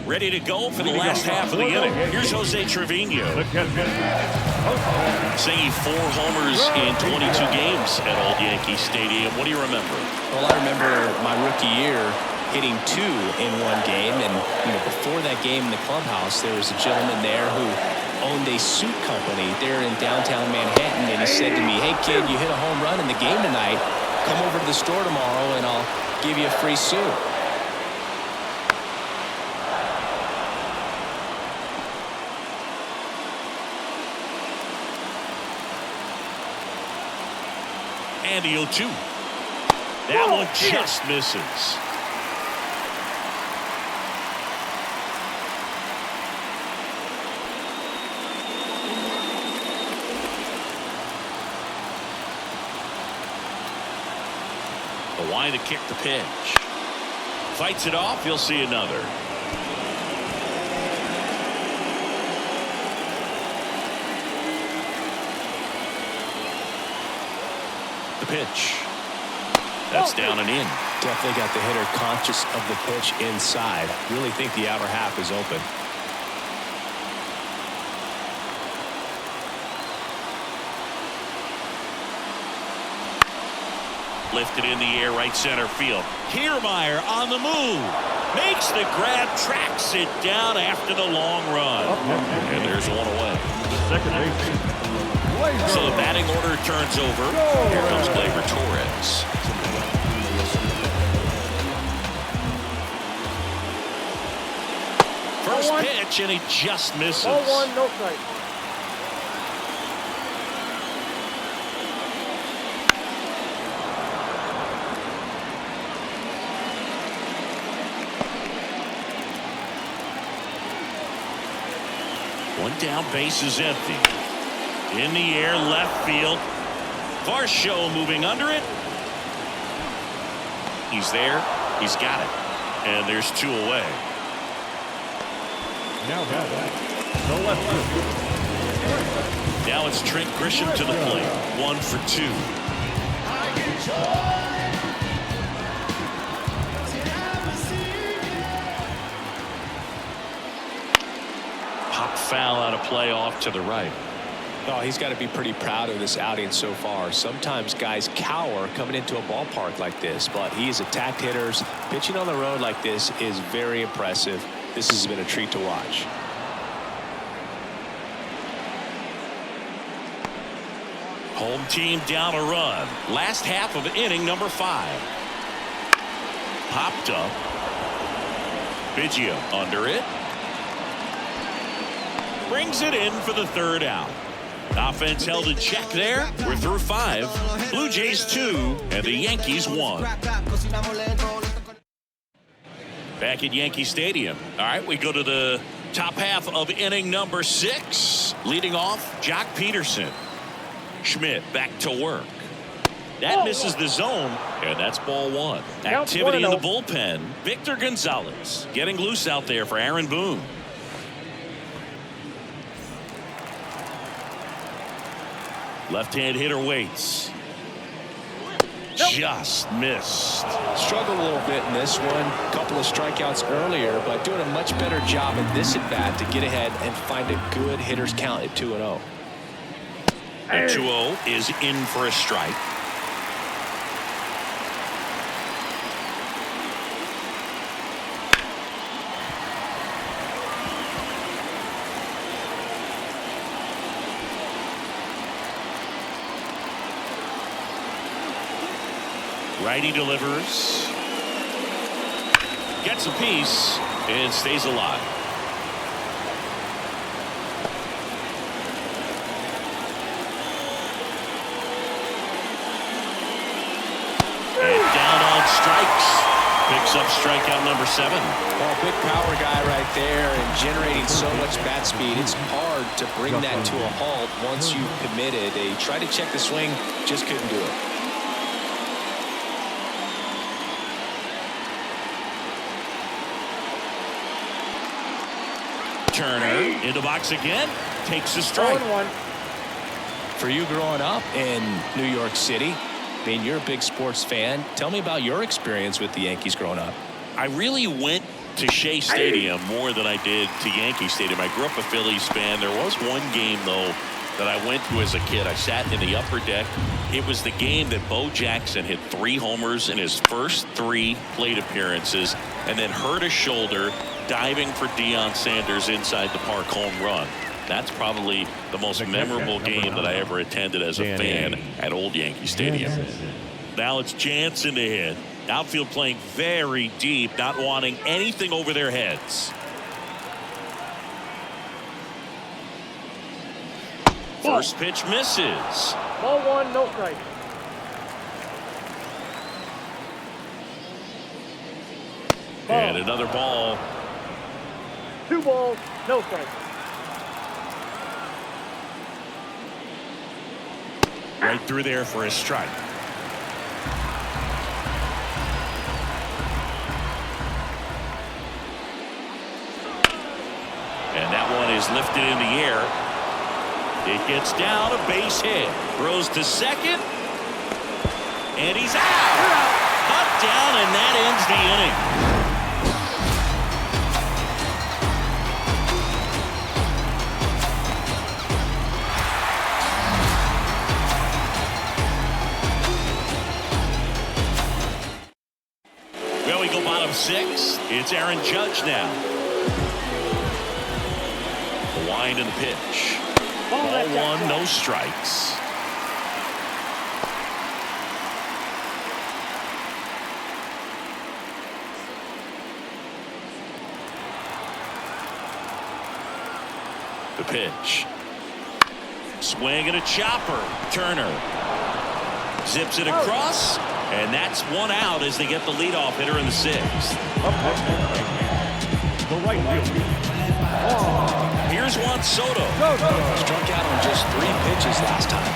Speaker 1: Ready to go for the last half of the inning. Here's Jose Trevino. Saying 4 homers in 22 games at Old Yankee Stadium. What do you remember?
Speaker 2: Well, I remember my rookie year hitting 2 in 1 game, and before that game in the clubhouse, there was a gentleman there who owned a suit company there in downtown Manhattan, and he said to me, "Hey kid, you hit a home run in the game tonight. Come over to the store tomorrow and I'll give you a free suit."
Speaker 1: And the 0-2. That one just misses. The wind to kick the pitch. Fights it off. He'll see another. The pitch. That's down and in.
Speaker 2: Definitely got the hitter conscious of the pitch inside. Really think the outer half is open.
Speaker 1: Lifted in the air, right center field. Kiermaier on the move. Makes the grab, tracks it down after the long run. And there's one away.
Speaker 3: Second base.
Speaker 1: So the batting order turns over. Here comes Gleyber Torres. First pitch, and he just misses.
Speaker 4: 0-1, no strike.
Speaker 1: One down, base is empty. In the air, left field. Varsho moving under it. He's there. He's got it. And there's two away.
Speaker 3: Now the left field.
Speaker 1: Now it's Trent Grisham to the plate. 1 for 2. Pop foul out of play off to the right.
Speaker 2: Oh, he's got to be pretty proud of this outing so far. Sometimes guys cower coming into a ballpark like this, but he's attacked hitters. Pitching on the road like this is very impressive. This has been a treat to watch.
Speaker 1: Home team down a run. Last half of inning number 5. Popped up. Biggio under it. Brings it in for the third out. Offense held in check there. We're through 5. Blue Jays 2 and the Yankees 1. Back at Yankee Stadium. All right, we go to the top half of inning number 6. Leading off, Jock Peterson. Schmidt back to work. That misses the zone, and that's ball 1. Activity in the bullpen. Victor Gonzalez getting loose out there for Aaron Boone. Left-hand hitter waits. Just missed.
Speaker 2: Struggled a little bit in this one. Couple of strikeouts earlier, but doing a much better job in this at-bat to get ahead and find a good hitter's count at 2-0.
Speaker 1: And 2-0 is in for a strike. Righty delivers. Gets a piece and stays alive. And down on strikes. Picks up strikeout number 7.
Speaker 2: Well, big power guy right there and generating so much bat speed. It's hard to bring that to a halt once you've committed. They tried to check the swing, just couldn't do it.
Speaker 1: Turner into box again. Takes a strike.
Speaker 4: 0-1.
Speaker 2: For you growing up in New York City, I mean, you're a big sports fan. Tell me about your experience with the Yankees growing up.
Speaker 1: I really went to Shea Stadium more than I did to Yankee Stadium. I grew up a Phillies fan. There was one game, though, that I went to as a kid. I sat in the upper deck. It was the game that Bo Jackson hit 3 homers in his first 3 plate appearances and then hurt his shoulder diving for Deion Sanders inside the park home run. That's probably the most memorable game that I ever attended as a fan at Old Yankee Stadium. Now it's Jansen to hit. Outfield playing very deep, not wanting anything over their heads. First pitch misses.
Speaker 4: Ball 1, no strike.
Speaker 1: And another ball.
Speaker 4: 2 balls, no strike.
Speaker 1: Right through there for a strike. is lifted in the air. It gets down, a base hit. Throws to second. And he's out. Up, down, and that ends the inning. Well, we go bottom 6. It's Aaron Judge now. The wind and the pitch. Ball 1, no strikes. The pitch. Swing and a chopper. Turner zips it across, and that's 1 out as they get the leadoff hitter in the 6th.
Speaker 3: Up next, the right field.
Speaker 1: Here's Juan Soto.
Speaker 2: Struck out on just 3 pitches last time.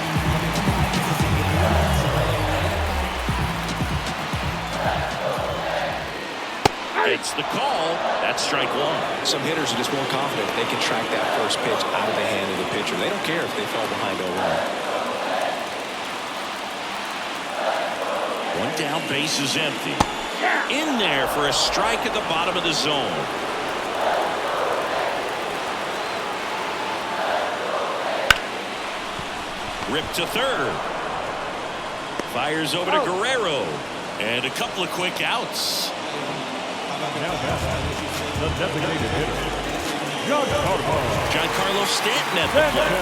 Speaker 1: It's the call. That's strike 1.
Speaker 2: Some hitters are just more confident they can track that first pitch out of the hand of the pitcher. They don't care if they fall behind 0-1.
Speaker 1: 1 down, base is empty. In there for a strike at the bottom of the zone. Ripped to third. Fires over to Guerrero. And a couple of quick outs.
Speaker 3: Now the designated hitter,
Speaker 1: Giancarlo Stanton at the plate.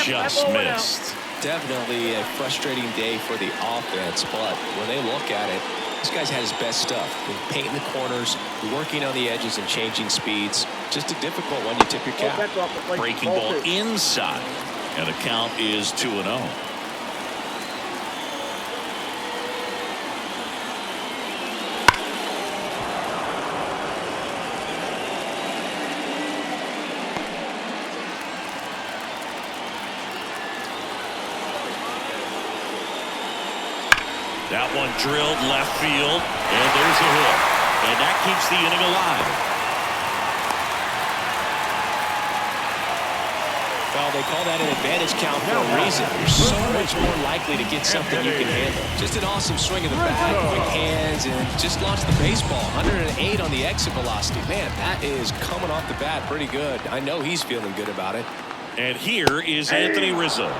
Speaker 1: Just missed.
Speaker 2: Definitely a frustrating day for the offense, but when they look at it, this guy's had his best stuff. Painting the corners, working on the edges, and changing speeds. Just a difficult one. You tip your cap.
Speaker 1: Breaking ball inside. And the count is 2-0. That one drilled left field, and there's a hit. And that keeps the inning alive.
Speaker 2: Well, they call that an advantage count for a reason. You're so much more likely to get something you can handle. Just an awesome swing of the bat, quick hands, and just launched the baseball. 108 on the exit velocity. Man, that is coming off the bat pretty good. I know he's feeling good about it.
Speaker 1: And here is Anthony Rizzo.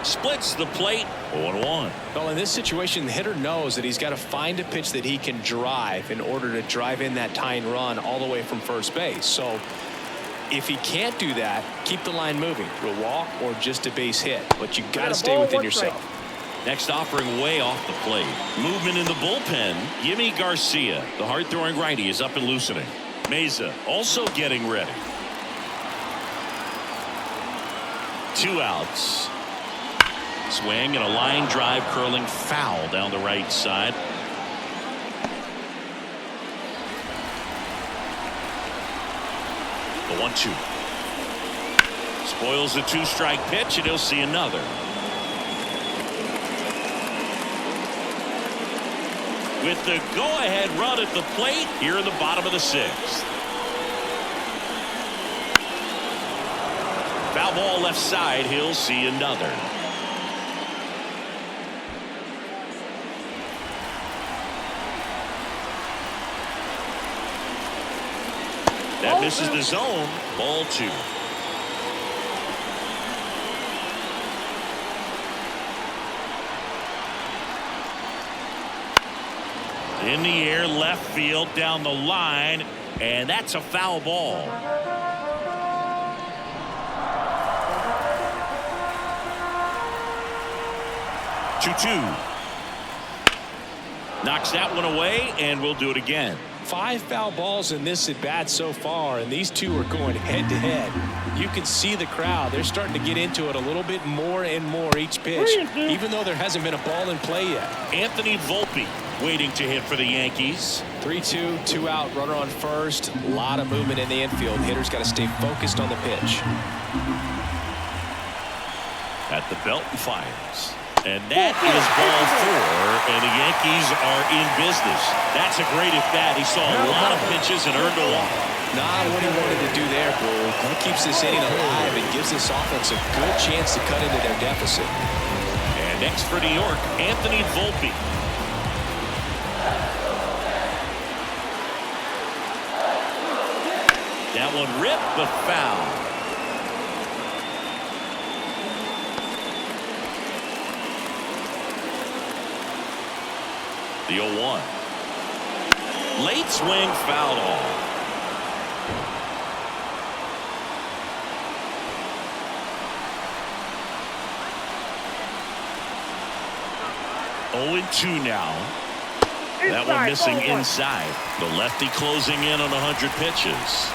Speaker 1: Splits the plate, 0-1.
Speaker 2: Well, in this situation, the hitter knows that he's got to find a pitch that he can drive in order to drive in that tying run all the way from first base. So if he can't do that, keep the line moving to a walk or just a base hit. But you got to stay within yourself.
Speaker 1: Next offering way off the plate. Movement in the bullpen. Yimi Garcia, the hard-throwing righty, is up and loosening. Meza also getting ready. 2 outs. Swing and a line drive curling foul down the right side. The 1-2. Spoils the 2-strike pitch, and he'll see another. With the go-ahead run at the plate here in the bottom of the 6th. Foul ball left side, he'll see another. That misses the zone. Ball 2. In the air, left field, down the line, and that's a foul ball. Two. Knocks that one away, and we'll do it again.
Speaker 2: 5 foul balls in this at bat so far, and these two are going head to head. You can see the crowd. They're starting to get into it a little bit more and more each pitch, even though there hasn't been a ball in play yet.
Speaker 1: Anthony Volpe waiting to hit for the Yankees.
Speaker 2: 3-2, 2 out, runner on first. A lot of movement in the infield. Hitter's got to stay focused on the pitch.
Speaker 1: At the belt and fires. And that is ball 4, and the Yankees are in business. That's a great at-bat. He saw a lot of pitches and earned a walk.
Speaker 2: Not what he wanted to do there, Boo. That keeps this inning alive and gives this offense a good chance to cut into their deficit.
Speaker 1: And next for New York, Anthony Volpe. That one ripped, but foul. The 0-1. Late swing, fouled off. Oh, 2 now. That one missing inside. The lefty closing in on 100 pitches.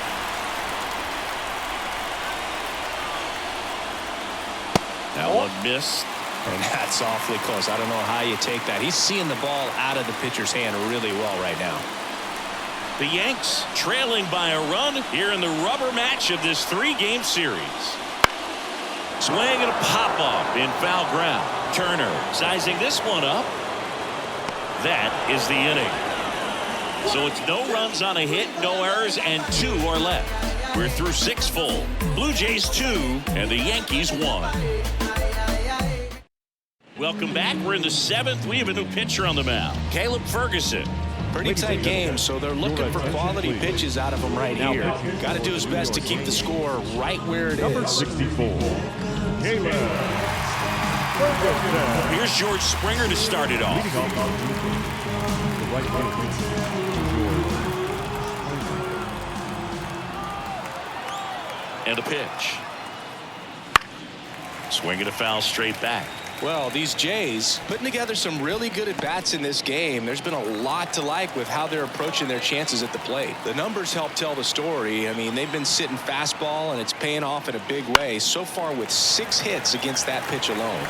Speaker 1: That one missed.
Speaker 2: And that's awfully close. I don't know how you take that. He's seeing the ball out of the pitcher's hand really well right now.
Speaker 1: The Yanks trailing by a run here in the rubber match of this 3-game series. Swing and a pop-up in foul ground. Turner sizing this one up. That is the inning. So it's no runs on a hit, no errors, and 2 are left. We're through 6 full. Blue Jays 2 and the Yankees 1. Welcome back. We're in the 7th. We have a new pitcher on the mound, Caleb Ferguson.
Speaker 2: Pretty tight game, so they're looking for quality pitches out of him right here. Got to do his best to keep the score right where it is.
Speaker 3: Number 64, Caleb.
Speaker 1: Here's George Springer to start it off.
Speaker 3: Leading off the right fielder,
Speaker 1: And a pitch. Swinging a foul straight back.
Speaker 2: Well, these Jays putting together some really good at-bats in this game. There's been a lot to like with how they're approaching their chances at the plate. The numbers help tell the story. I mean, they've been sitting fastball, and it's paying off in a big way so far with 6 hits against that pitch alone.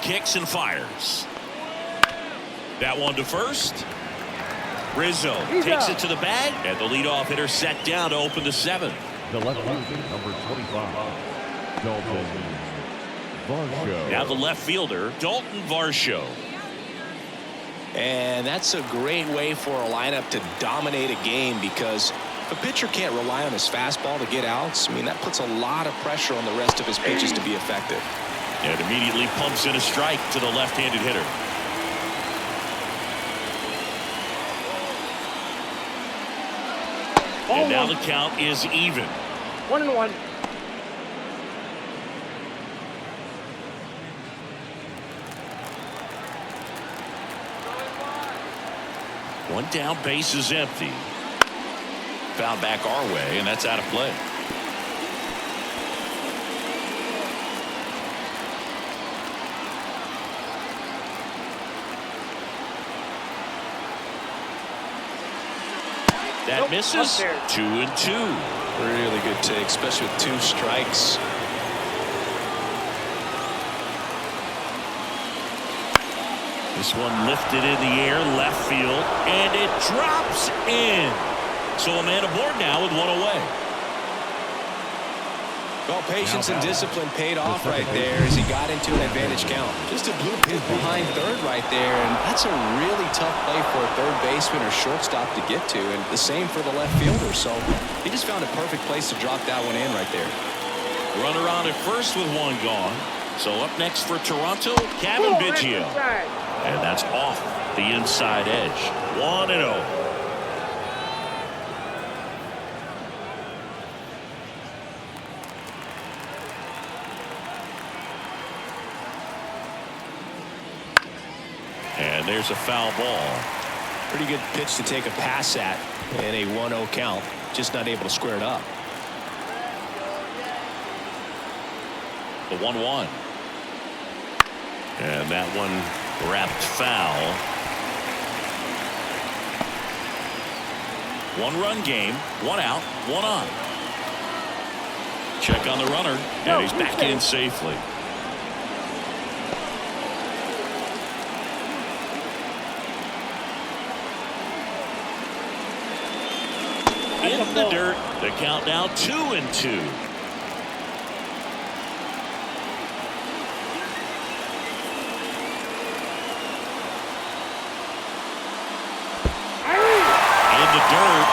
Speaker 1: Kicks and fires. That one to first. Rizzo takes it to the bag, and the leadoff hitter set down to open the 7th.
Speaker 3: the left fielder, number 25, Dalton Varsho.
Speaker 1: Now the left fielder, Dalton Varsho.
Speaker 2: And that's a great way for a lineup to dominate a game, because if a pitcher can't rely on his fastball to get outs, I mean, that puts a lot of pressure on the rest of his pitches to be effective.
Speaker 1: And immediately pumps in a strike to the left-handed hitter. And now the count is even.
Speaker 4: 1-1.
Speaker 1: One down, base is empty. Foul back our way, and that's out of play. That misses. 2-2.
Speaker 2: Really good take, especially with 2 strikes.
Speaker 1: This one lifted in the air, left field, and it drops in. So a man aboard now with 1 away.
Speaker 2: Well, patience and discipline paid off right there as he got into an advantage count. Just a blue pit behind third right there, and that's a really tough play for a third baseman or shortstop to get to, and the same for the left fielder. So he just found a perfect place to drop that one in right there.
Speaker 1: Runner on at first with 1 gone. So up next for Toronto, Kevin Biggio. And that's off the inside edge. 1-0. And there's a foul ball.
Speaker 2: Pretty good pitch to take a pass at in a 1-0 count. Just not able to square it up.
Speaker 1: The 1-1. And that one wrapped foul. 1-run game, 1 out, 1 on. Check on the runner, and he's back in safely. in the dirt. The count now 2-2. In the dirt.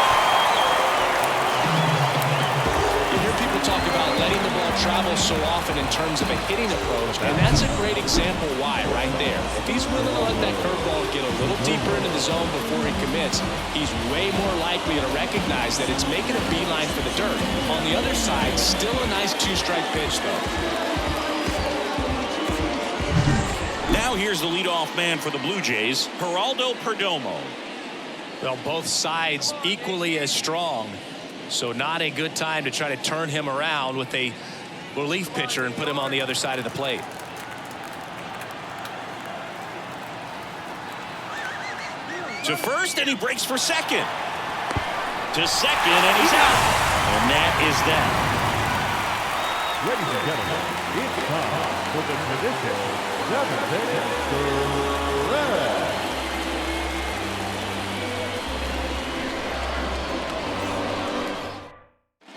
Speaker 2: You hear people talk about letting the ball travel so often in terms of a hitting approach, and that's a great example why right there. If he's willing to let that curveball get a little deeper into the zone before he commits, he's way more likely to recognize that it's making a beeline for the dirt. On the other side, still a nice two-strike pitch, though.
Speaker 1: Now here's the leadoff man for the Blue Jays, Geraldo Perdomo.
Speaker 2: Well, both sides equally as strong, so not a good time to try to turn him around with a relief pitcher and put him on the other side of the plate.
Speaker 1: To first, and he breaks for second. To second, and he's out. And that is that.
Speaker 3: Ladies and gentlemen, it's time for the traditional 7th inning.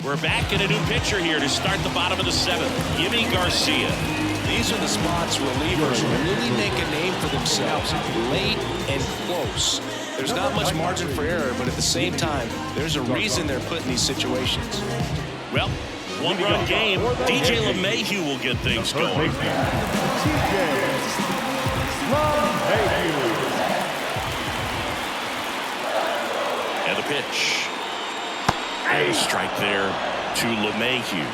Speaker 1: We're back in a new pitcher here to start the bottom of the 7th. Yimi Garcia.
Speaker 2: These are the spots relievers really make a name for themselves. Late and close. There's not much margin for error, but at the same time, there's a reason they're put in these situations.
Speaker 1: Well, one-run game. DJ LeMahieu will get things going. And the pitch. And a strike there to LeMahieu.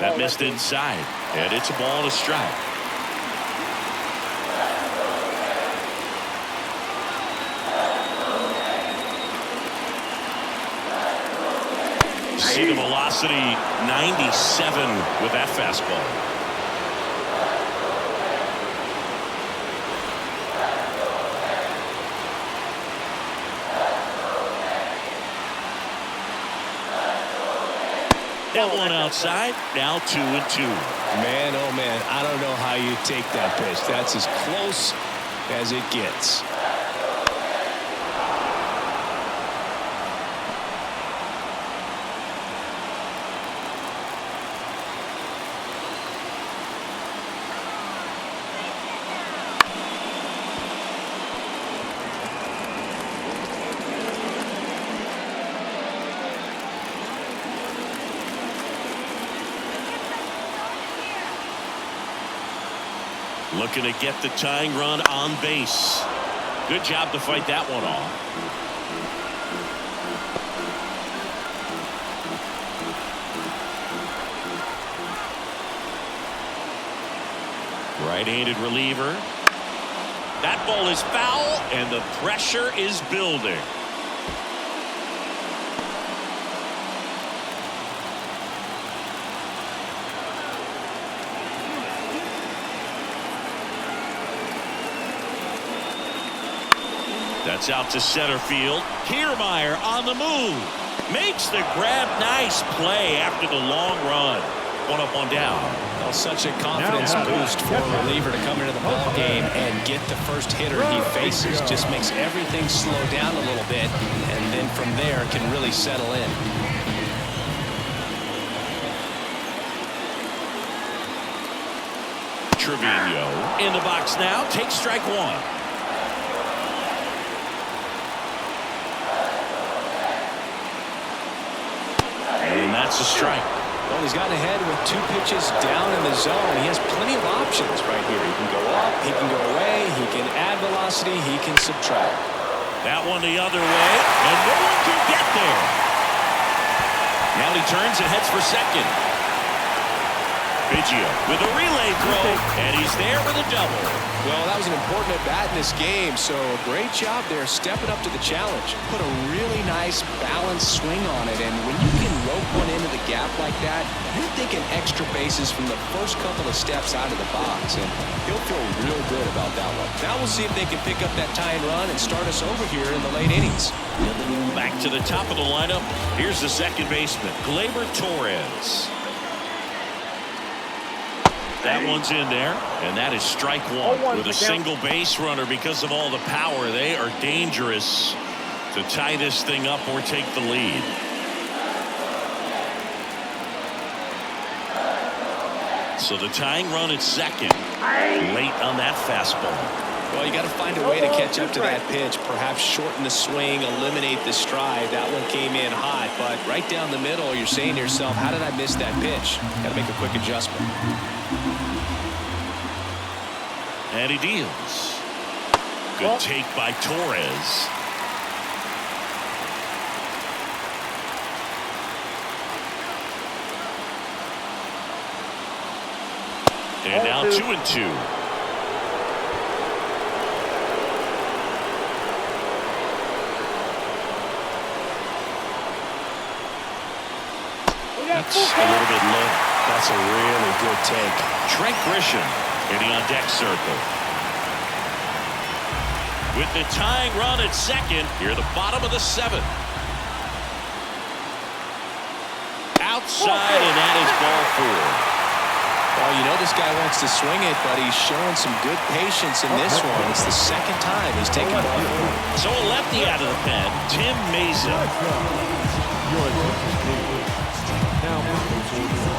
Speaker 1: That missed inside, and it's a ball and a strike. See the velocity, 97 with that fastball. That one outside, now 2-2.
Speaker 2: Man, oh man, I don't know how you take that pitch. That's as close as it gets.
Speaker 1: Looking to get the tying run on base. Good job to fight that one off. Right-handed reliever. That ball is foul, and the pressure is building. That's out to center field. Kiermaier on the move. Makes the grab. Nice play after the long run. One up, one down.
Speaker 2: Well, such a confidence boost for a reliever to come into the ball game and get the first hitter he faces. Just makes everything slow down a little bit, and then from there can really settle in.
Speaker 1: Trevino in the box now. Takes strike one. And that's a strike.
Speaker 2: Well, he's gotten ahead with 2 pitches down in the zone. He has plenty of options right here. He can go up, he can go away, he can add velocity, he can subtract.
Speaker 1: That one the other way, and no one can get there. Now he turns and heads for second. Biggio with a relay throw, and he's there with a double.
Speaker 2: Well, that was an important at-bat in this game, so great job there stepping up to the challenge. Put a really nice balanced swing on it, and when you can rope one into the gap like that, you're thinking extra bases from the first couple of steps out of the box, and he'll feel real good about that one. Now we'll see if they can pick up that tying run and start us over here in the late innings.
Speaker 1: Back to the top of the lineup. Here's the second baseman, Gleyber Torres. That one's in there, and that is strike one. With a single base runner, because of all the power, they are dangerous to tie this thing up or take the lead. So the tying run at second, late on that fastball.
Speaker 2: Well, you got to find a way to catch up to that pitch, perhaps shorten the swing, eliminate the stride. That one came in hot, but right down the middle, you're saying to yourself, how did I miss that pitch? Got to make a quick adjustment.
Speaker 1: And he deals. Good take by Torres. And now 2-2.
Speaker 2: That's a little bit low. That's a really good take.
Speaker 1: Trent Grisham hitting on deck circle. With the tying run at second, here at the bottom of the seventh. Outside, and that is ball four.
Speaker 2: Well, you know this guy wants to swing it, but he's showing some good patience in this one. It's the second time he's taken ball four.
Speaker 1: So a lefty out of the pen, Tim Mesa.
Speaker 3: Your attention, please. Now, number 58,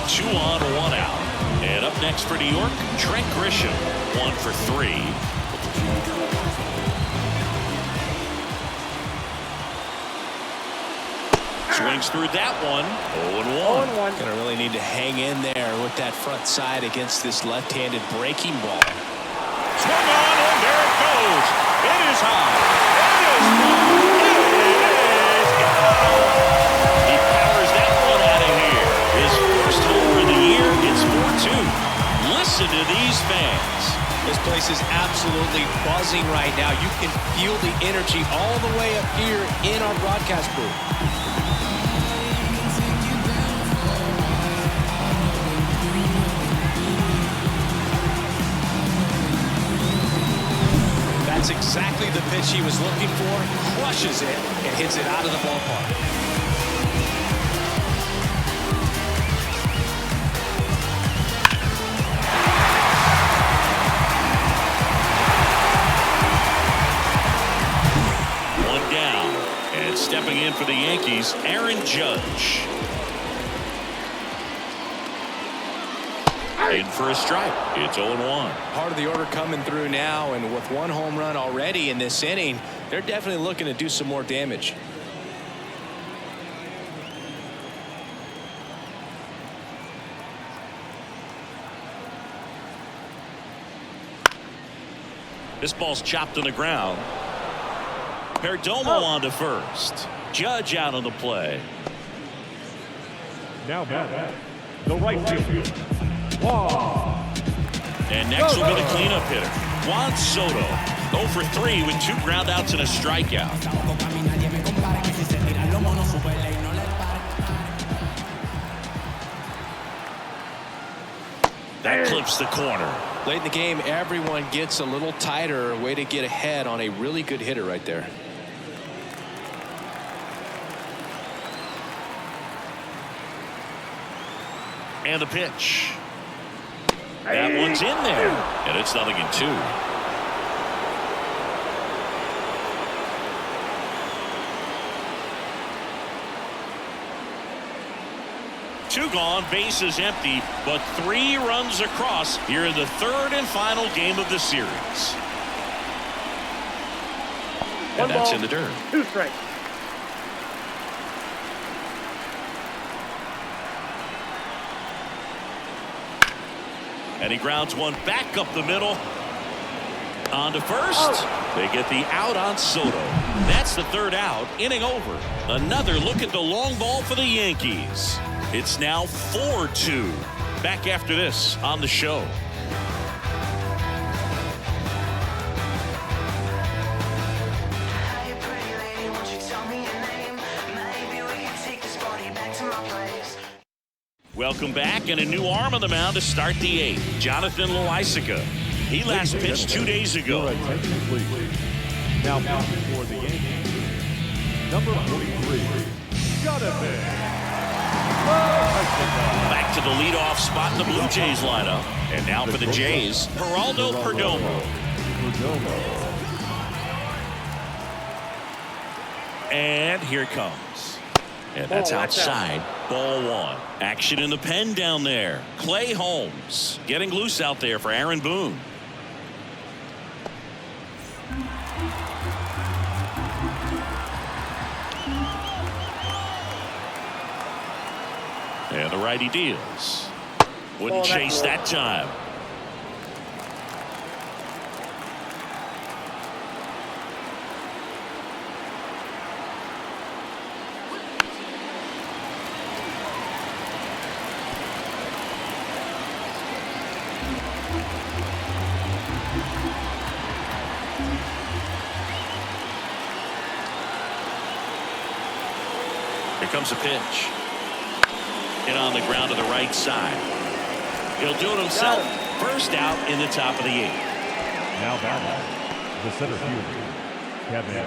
Speaker 1: Two on, one out. And up next for New York, Trent Grisham, 1 for 3. Swings through that one. 0-1.
Speaker 2: Gonna really need to hang in there with that front side against this left-handed breaking ball.
Speaker 1: Swung on, and there it goes. It is high. It is far. It is gone. He powers that one out of here. His first homer of the year. It's 4-2. Listen to these fans.
Speaker 2: This place is absolutely buzzing right now. You can feel the energy all the way up here in our broadcast booth. That's exactly the pitch he was looking for. Crushes it and hits it out of the ballpark.
Speaker 1: One down. And stepping in for the Yankees, Aaron Judge. In for a strike. It's 0-1.
Speaker 2: Part of the order coming through now, and with one home run already in this inning, they're definitely looking to do some more damage.
Speaker 1: This ball's chopped on the ground. Perdomo on to first. Judge out on the play.
Speaker 3: now batting, the right fielder, Juan.
Speaker 1: And next will be the cleanup hitter, Juan Soto. 0 for 3 with 2 groundouts and a strikeout. That clips the corner.
Speaker 2: Late in the game, everyone gets a little tighter. Way to get ahead on a really good hitter right there.
Speaker 1: And the pitch. That one's in there. And it's 0-2. Two gone, bases empty, but 3 runs across here in the 3rd and final game of the series. And that's in the dirt.
Speaker 4: 2 strikes.
Speaker 1: And he grounds one back up the middle. On to first. They get the out on Soto. That's the 3rd out. Inning over. Another look at the long ball for the Yankees. It's now 4-2. Back after this on the show.
Speaker 5: Hey, pretty lady, won't you tell me your name? Maybe we can take this party back to my place.
Speaker 1: Welcome back, and a new arm on the mound to start the 8th. Jonathan Loaisiga. He last pitched 2 days ago.
Speaker 3: Your attention, please. Now pitching for the Yankees, number 43, Sciambi.
Speaker 1: Back to the leadoff spot in the Blue Jays lineup. And now for the Jays, Geraldo Perdomo. And here it comes. And that's outside. Ball one. Action in the pen down there. Clay Holmes getting loose out there for Aaron Boone. And the righty deals. Wouldn't chase that time. Here comes a pitch. Hit on the ground to the right side. He'll do it himself. First out in the top of the 8th.
Speaker 3: Now batting, the center fielder, Kevin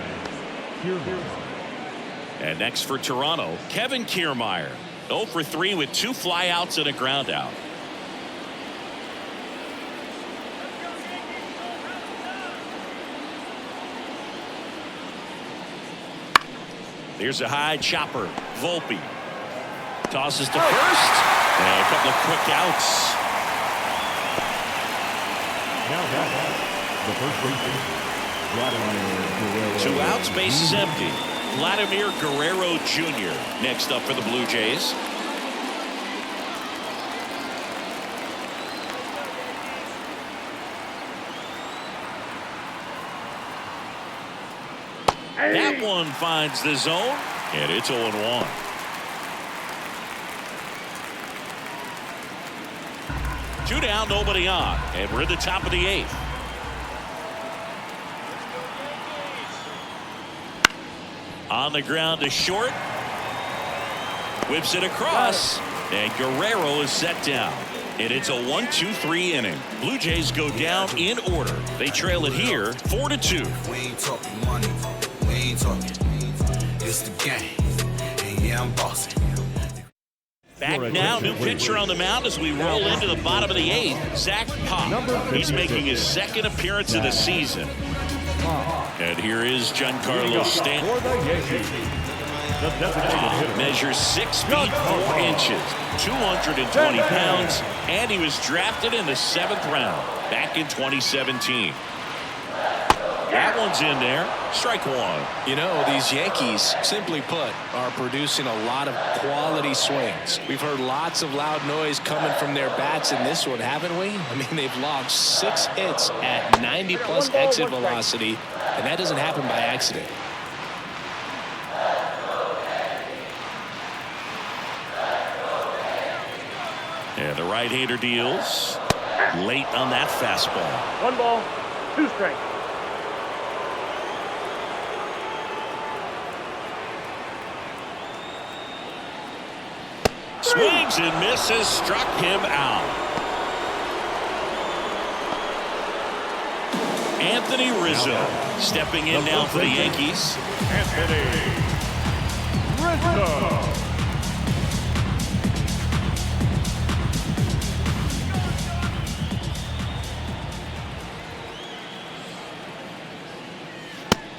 Speaker 3: Kiermaier.
Speaker 1: And next for Toronto, Kevin Kiermaier. 0 for 3 with 2 flyouts and a ground out. Here's a high chopper. Volpe tosses to first. And a couple of quick outs.
Speaker 3: Now batting, the first baseman, Vladimir Guerrero.
Speaker 1: 2 outs, bases empty. Vladimir Guerrero Jr. next up for the Blue Jays. That one finds the zone, and it's 0-1. Two down, nobody on, and we're at the top of the 8th. On the ground to short. Whips it across, and Guerrero is set down. And it's a 1-2-3 inning. Blue Jays go down in order. They trail it here 4-2.
Speaker 6: We ain't talking money. We ain't talking. It's the game. And yeah, I'm bossing.
Speaker 1: Back now, new pitcher on the mound as we roll into the bottom of the 8th. Zach Pop. He's making his second appearance of the season. And here is Giancarlo Stanton.
Speaker 3: For the Yankees, the designated hitter.
Speaker 1: Measures 6 feet 4 inches, 220 pounds, and he was drafted in the 7th round back in 2017. That one's in there. Strike one.
Speaker 2: You know, these Yankees, simply put, are producing a lot of quality swings. We've heard lots of loud noise coming from their bats in this one, haven't we? I mean, they've logged 6 hits at 90+ exit velocity, and that doesn't happen by accident.
Speaker 1: And the right-hander deals late on that fastball.
Speaker 4: 1 ball, 2 strikes.
Speaker 1: Swings and misses, struck him out. Anthony Rizzo stepping in now for the Yankees.
Speaker 3: Anthony Rizzo.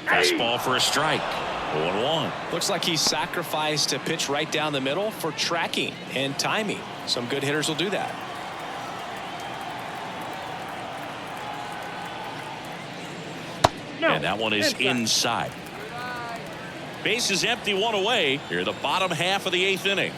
Speaker 1: Fastball for a strike. 0-1.
Speaker 2: Looks like he sacrificed a pitch right down the middle for tracking and timing. Some good hitters will do that.
Speaker 1: And that one is inside. Base is empty, 1 away. Here, the bottom half of the 8th inning.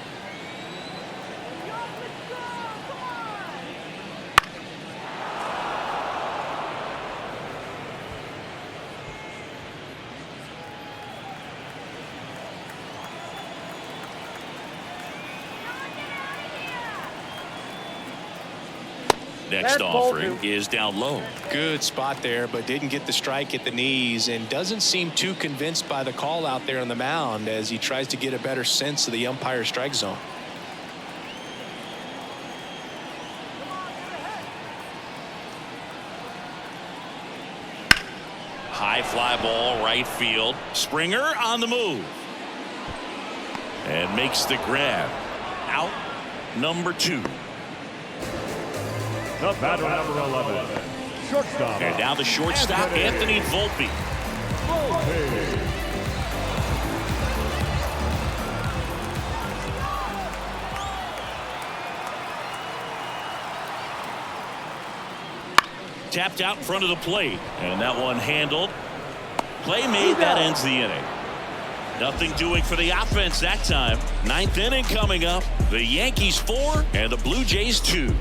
Speaker 1: Next offering is down low.
Speaker 2: Good spot there, but didn't get the strike at the knees and doesn't seem too convinced by the call out there on the mound as he tries to get a better sense of the umpire's strike zone.
Speaker 1: High fly ball right field. Springer on the move. And makes the grab. Out number 2.
Speaker 3: The batter, number 11. Shortstop.
Speaker 1: And now the shortstop, Anthony Volpe. Tapped out in front of the plate. And that one handled. Play made. That ends the inning. Nothing doing for the offense that time. 9th inning coming up. The Yankees 4 and the Blue Jays 2.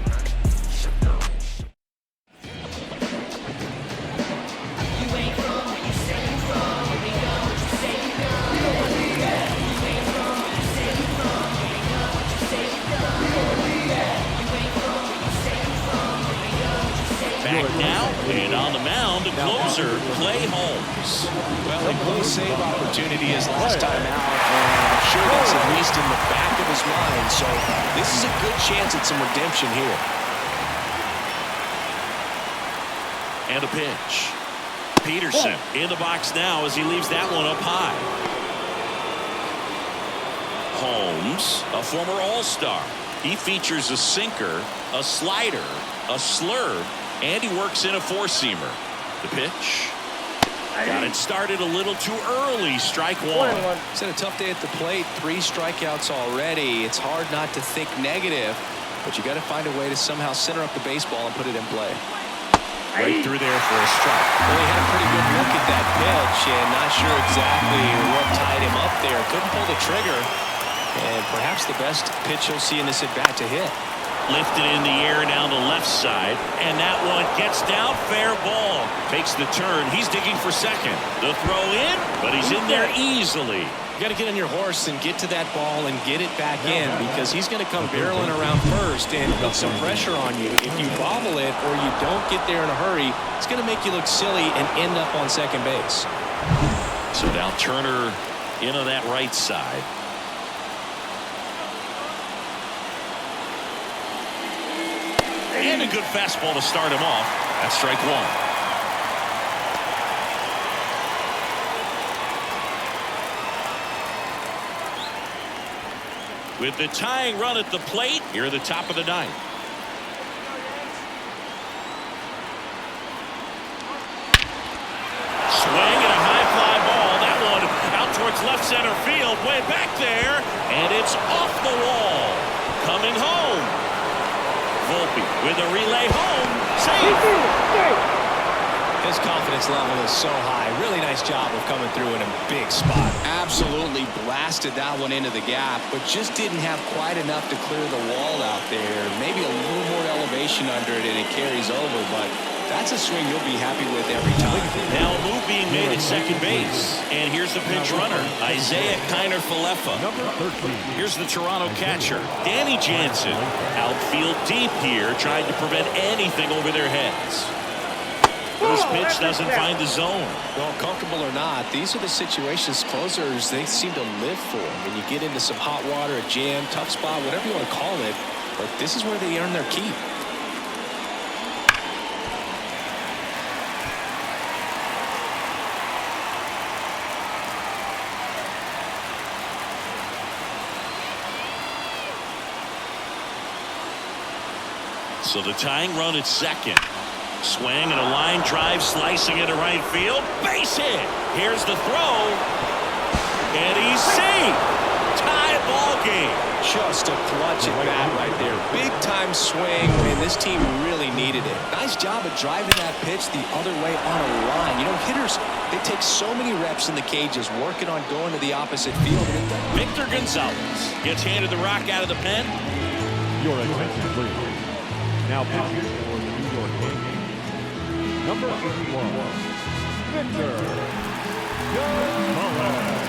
Speaker 1: Back now, and on the mound, the closer, Clay Holmes.
Speaker 2: Well, he blew a save opportunity his last time out, and I'm sure that's at least in the back of his mind. So this is a good chance at some redemption here.
Speaker 1: And a pitch. Peterson in the box now as he leaves that one up high. Holmes, a former All-Star. He features a sinker, a slider, a slurve, and he works in a 4-seamer. The pitch. Got it started a little too early. Strike 1.
Speaker 2: It's had a tough day at the plate. 3 strikeouts already. It's hard not to think negative, but you got to find a way to somehow center up the baseball and put it in play.
Speaker 1: Right through there for a strike.
Speaker 2: Well, he had a pretty good look at that pitch, and not sure exactly what tied him up there. Couldn't pull the trigger, and perhaps the best pitch he'll see in this at-bat to hit.
Speaker 1: Lifted in the air down the left side, and that one gets down. Fair ball. Takes the turn. He's digging for second. The throw in, but he's in there easily.
Speaker 2: You got to get on your horse and get to that ball and get it back in, because he's going to come barreling around first and put some pressure on you. If you bobble it or you don't get there in a hurry, it's going to make you look silly and end up on second base.
Speaker 1: So now Turner into that right side. And a good fastball to start him off. That's strike 1. With the tying run at the plate, here at the top of the 9th. Swing and a high fly ball. That one out towards left center field, way back there, and it's off the wall. Coming home. Volpe with a relay home. Save.
Speaker 2: His confidence level is so high. Really nice job of coming through in a big spot. Absolutely blasted that one into the gap, but just didn't have quite enough to clear the wall out there. Maybe a little more elevation under it and it carries over, but that's a swing you'll be happy with every time.
Speaker 1: Now a move being made at second base. And here's the pinch runner, Isaiah Kiner-Falefa. Here's the Toronto catcher, Danny Jansen. Outfield deep here, trying to prevent anything over their heads. First pitch doesn't find the zone.
Speaker 2: Well, comfortable or not, these are the situations closers they seem to live for. When you get into some hot water, a jam, tough spot, whatever you want to call it, but this is where they earn their keep.
Speaker 1: So the tying run at second. Swing and a line drive, slicing into right field. Base hit. Here's the throw. And he's safe. Tie ball game.
Speaker 2: Just a clutch at bat right there. Big time swing, and this team really needed it. Nice job of driving that pitch the other way on a line. You know, hitters, they take so many reps in the cages working on going to the opposite field.
Speaker 1: Victor Gonzalez gets handed the rock out of the pen.
Speaker 3: Your attention, please. Now pitching for the New York Yankees. Number 81, Victor Gonzalez.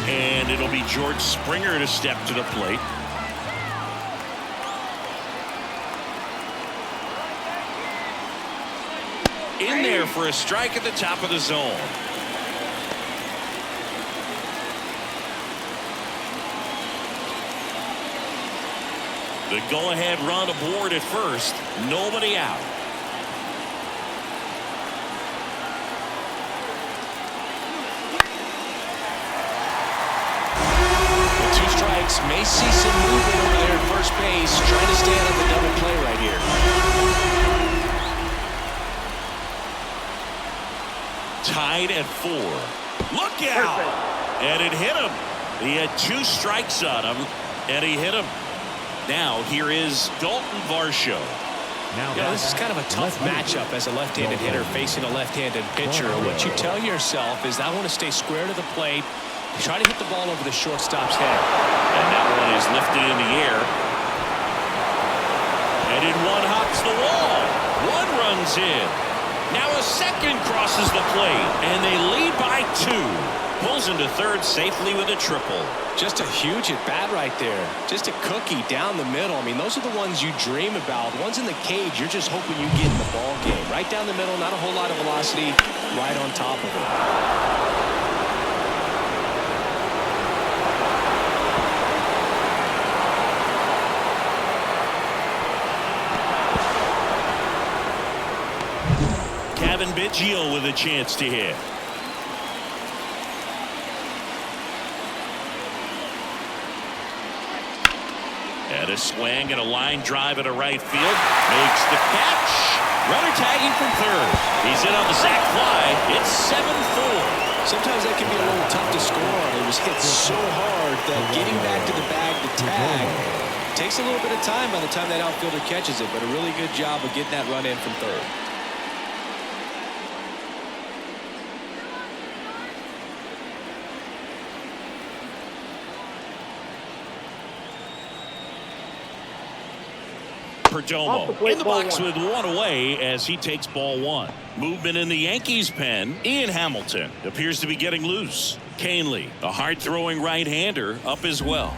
Speaker 1: And it'll be George Springer to step to the plate. In there for a strike at the top of the zone. The go-ahead run aboard at first. Nobody out.
Speaker 2: strikes. May see some movement over there at first base. Trying to stand on the double play right here.
Speaker 1: Tied at 4. Look out! And it hit him. He had 2 strikes on him, and he hit him. Now here is Dalton Varsho.
Speaker 2: Yeah, this is kind of a tough matchup as a left-handed hitter facing a left-handed pitcher. What you tell yourself is, I want to stay square to the plate, try to hit the ball over the shortstop's head.
Speaker 1: And that one is lifted in the air. And in one hops the wall. One runs in. Now a second crosses the plate, and they lead by 2. Pulls into third safely with a triple.
Speaker 2: Just a huge at-bat right there. Just a cookie down the middle. I mean, those are the ones you dream about. The ones in the cage, you're just hoping you get in the ball game. Right down the middle, not a whole lot of velocity, right on top of it.
Speaker 1: Kevin Biggio with a chance to hit. And a swing and a line drive at a right field. Makes the catch. Runner tagging from third. He's in on the sac fly. It's 7-4.
Speaker 2: Sometimes that can be a little tough to score on. It was hit so hard that getting back to the bag to tag takes a little bit of time by the time that outfielder catches it. But a really good job of getting that run in from third.
Speaker 1: Perdomo in the box with 1 away as he takes ball 1. Movement in the Yankees pen. Ian Hamilton appears to be getting loose. Canely, a hard-throwing right-hander, up as well.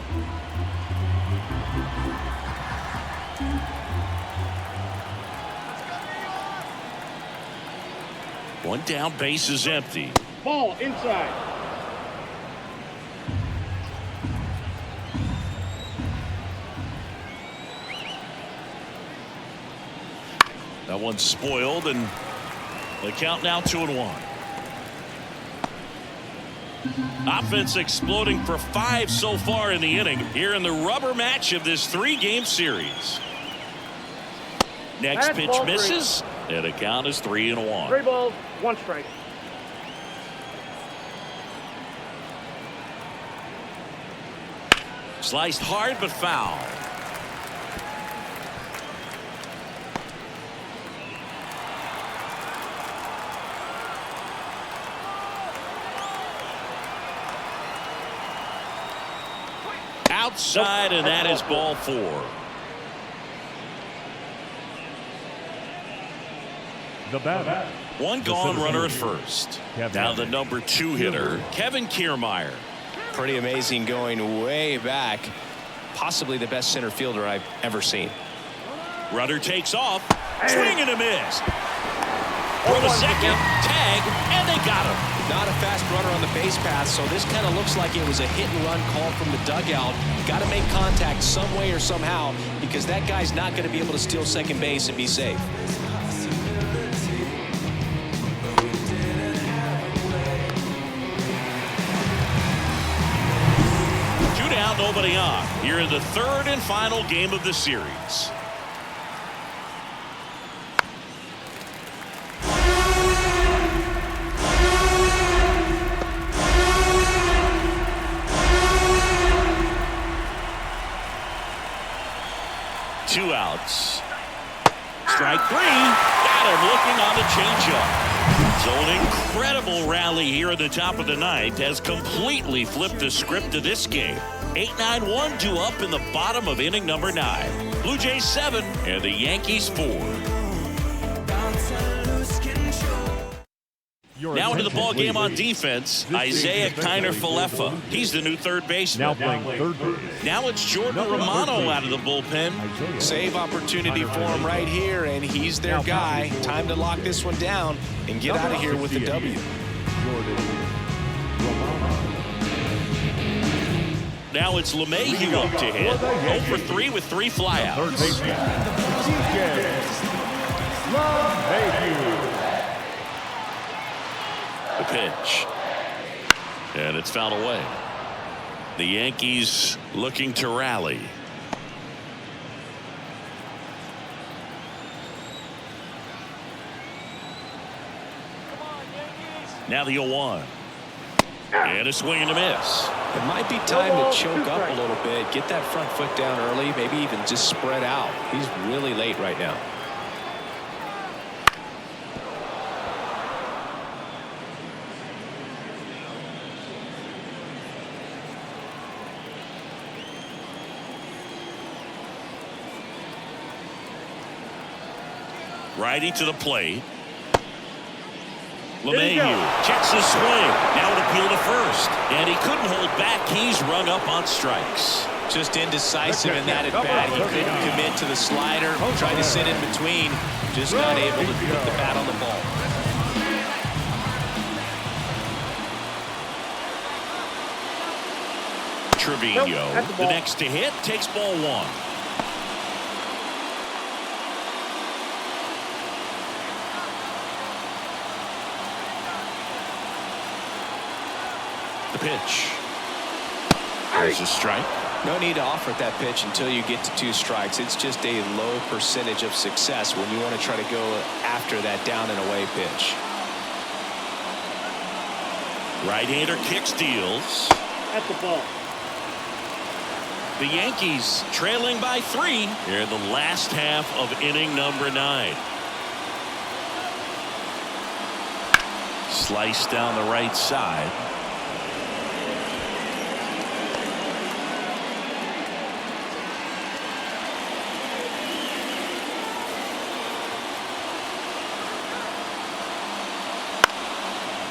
Speaker 1: One down, base is empty.
Speaker 4: Ball inside.
Speaker 1: That one's spoiled, and the count now 2-1. Offense exploding for 5 so far in the inning here in the rubber match of this 3-game series. Next pitch misses, and the count is 3-1.
Speaker 4: 3 balls, 1 strike.
Speaker 1: Sliced hard but foul. Outside, and that is ball 4.
Speaker 3: The batter.
Speaker 1: One gone runner at first. Now the number 2 hitter, Kevin Kiermaier.
Speaker 2: Pretty amazing, going way back. Possibly the best center fielder I've ever seen.
Speaker 1: Runner takes off. Swing and a miss. For the second, tag, and they got him.
Speaker 2: Not a fast runner on the base path, so this kind of looks like it was a hit-and-run call from the dugout. Got to make contact some way or somehow, because that guy's not going to be able to steal second base and be safe.
Speaker 1: 2 down, nobody on. Here in the 3rd and final game of the series. Two outs. Strike 3. Got him looking on the changeup. So an incredible rally here at the top of the 9th has completely flipped the script of this game. 8-9-1 due up in the bottom of inning number 9. Blue Jays 7 and the Yankees 4. Now into the ball game on defense, Isaiah Kiner-Falefa. He's the new third baseman.
Speaker 3: Now playing third base.
Speaker 1: Now it's Jordan Romano out of the bullpen.
Speaker 2: Save opportunity for him right here, and he's their guy. Time to lock this one down and get out of here with the W.
Speaker 1: Now it's LeMahieu up to hit. 0 for 3 with 3 flyouts.
Speaker 3: Third baseman. LeMahieu.
Speaker 1: The pitch. And it's fouled away. The Yankees looking to rally. Now the 0-1. And a swing and a miss.
Speaker 2: It might be time to choke up a little bit, get that front foot down early, maybe even just spread out. He's really late right now.
Speaker 1: Righty to the plate. LeMahieu checks his swing. Now an appeal to first. And he couldn't hold back. He's rung up on strikes.
Speaker 2: Just indecisive in that at bat. He couldn't commit to the slider. Tried to sit in between. Just not able to put the bat on the ball.
Speaker 1: Trevino, the next to hit, takes ball 1. The pitch. There's a strike.
Speaker 2: No need to offer that pitch until you get to 2 strikes. It's just a low percentage of success when you want to try to go after that down and away pitch.
Speaker 1: Right-hander kick steals.
Speaker 4: At the ball.
Speaker 1: The Yankees trailing by 3 here in the last half of inning number 9. Slice down the right side.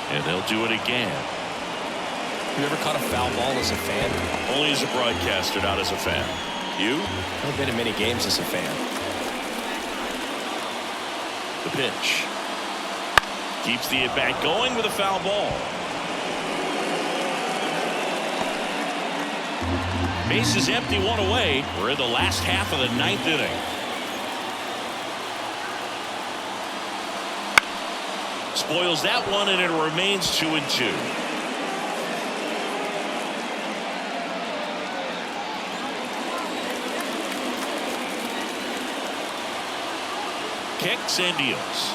Speaker 1: And they'll do it again.
Speaker 2: You ever caught a foul ball as a fan?
Speaker 1: Only as a broadcaster, not as a fan. You?
Speaker 2: I've been in many games as a fan.
Speaker 1: The pitch. Keeps the at-bat going with a foul ball. Base is empty, 1 away. We're in the last half of the 9th inning. Spoils that one, and it remains 2-2. Kicks and deals.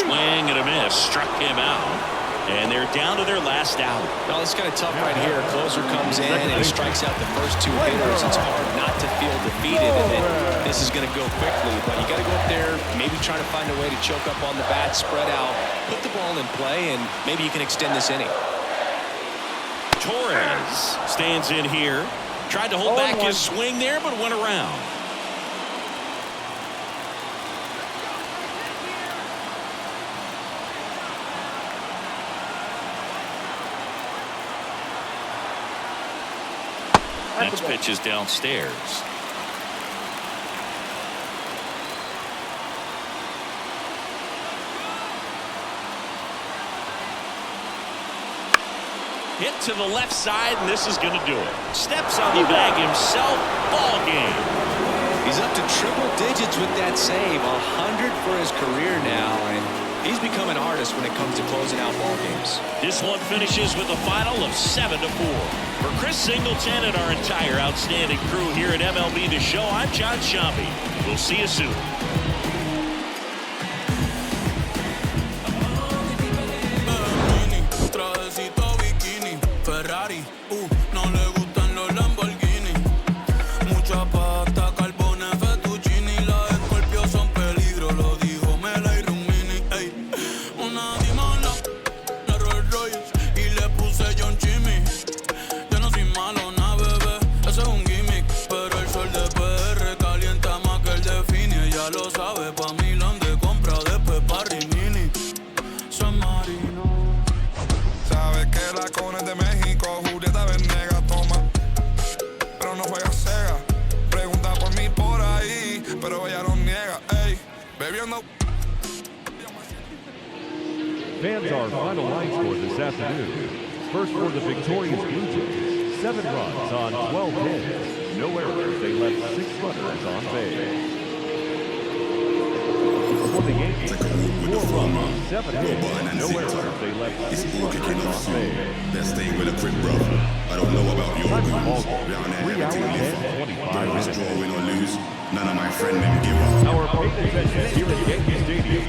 Speaker 1: Swing and a miss. Struck him out. And they're down to their last out.
Speaker 2: Well, it's kind of tough right here. Closer comes in and he strikes out the first 2 hitters. It's hard not to feel defeated, and then this is going to go quickly. But you got to go up there, maybe try to find a way to choke up on the bat, spread out, put the ball in play, and maybe you can extend this inning.
Speaker 1: Torres stands in here. Tried to hold back his swing there, but went around. Next pitch is downstairs. Hit to the left side, and this is going to do it. Steps on the bag himself. Ball game.
Speaker 2: He's up to triple digits with that save. 100 for his career now, and he's become an artist when it comes to closing out ball games.
Speaker 1: This one finishes with a final of 7-4. For Chris Singleton and our entire outstanding crew here at MLB The Show, I'm John Sciambi. We'll see you soon.
Speaker 6: Ferrari, no le gustan los Lamborghini. Mucha pasta, carbones, fettuccini. Las Scorpio son peligro, lo dijo Mela y Rumini. Ey, una dimona, la Rolls Royce y le puse John Jimmy. Yo no soy malo, na bebé, eso es un gimmick. Pero el sol de PR calienta más que el de Fini. Ella lo sabe, pa' Milán de compra, después pa' Rimini. San Marino.
Speaker 7: Sabes que la cona es de México, Julieta Venegas toma, pero no juega Sega. Pregunta por mí por ahí, pero ella no niega. Ey, bebiendo.
Speaker 3: Fans, our final line score this afternoon. First for the victorious Blue Jays, 7 runs on 12 hits. No errors. They left 6 runners on base. For the Yankees, 4 runs, 7 hits. No errors. They left 6 runners on base.
Speaker 8: Let's stay with a quick brother. I don't know about you.
Speaker 3: ball game.
Speaker 8: We out there
Speaker 3: 3 hours
Speaker 8: everything live.
Speaker 3: and 25
Speaker 8: Don't always
Speaker 3: minutes.
Speaker 8: draw, win or lose. None of my friends them give up.
Speaker 3: Our paid attention here at Yankee Stadium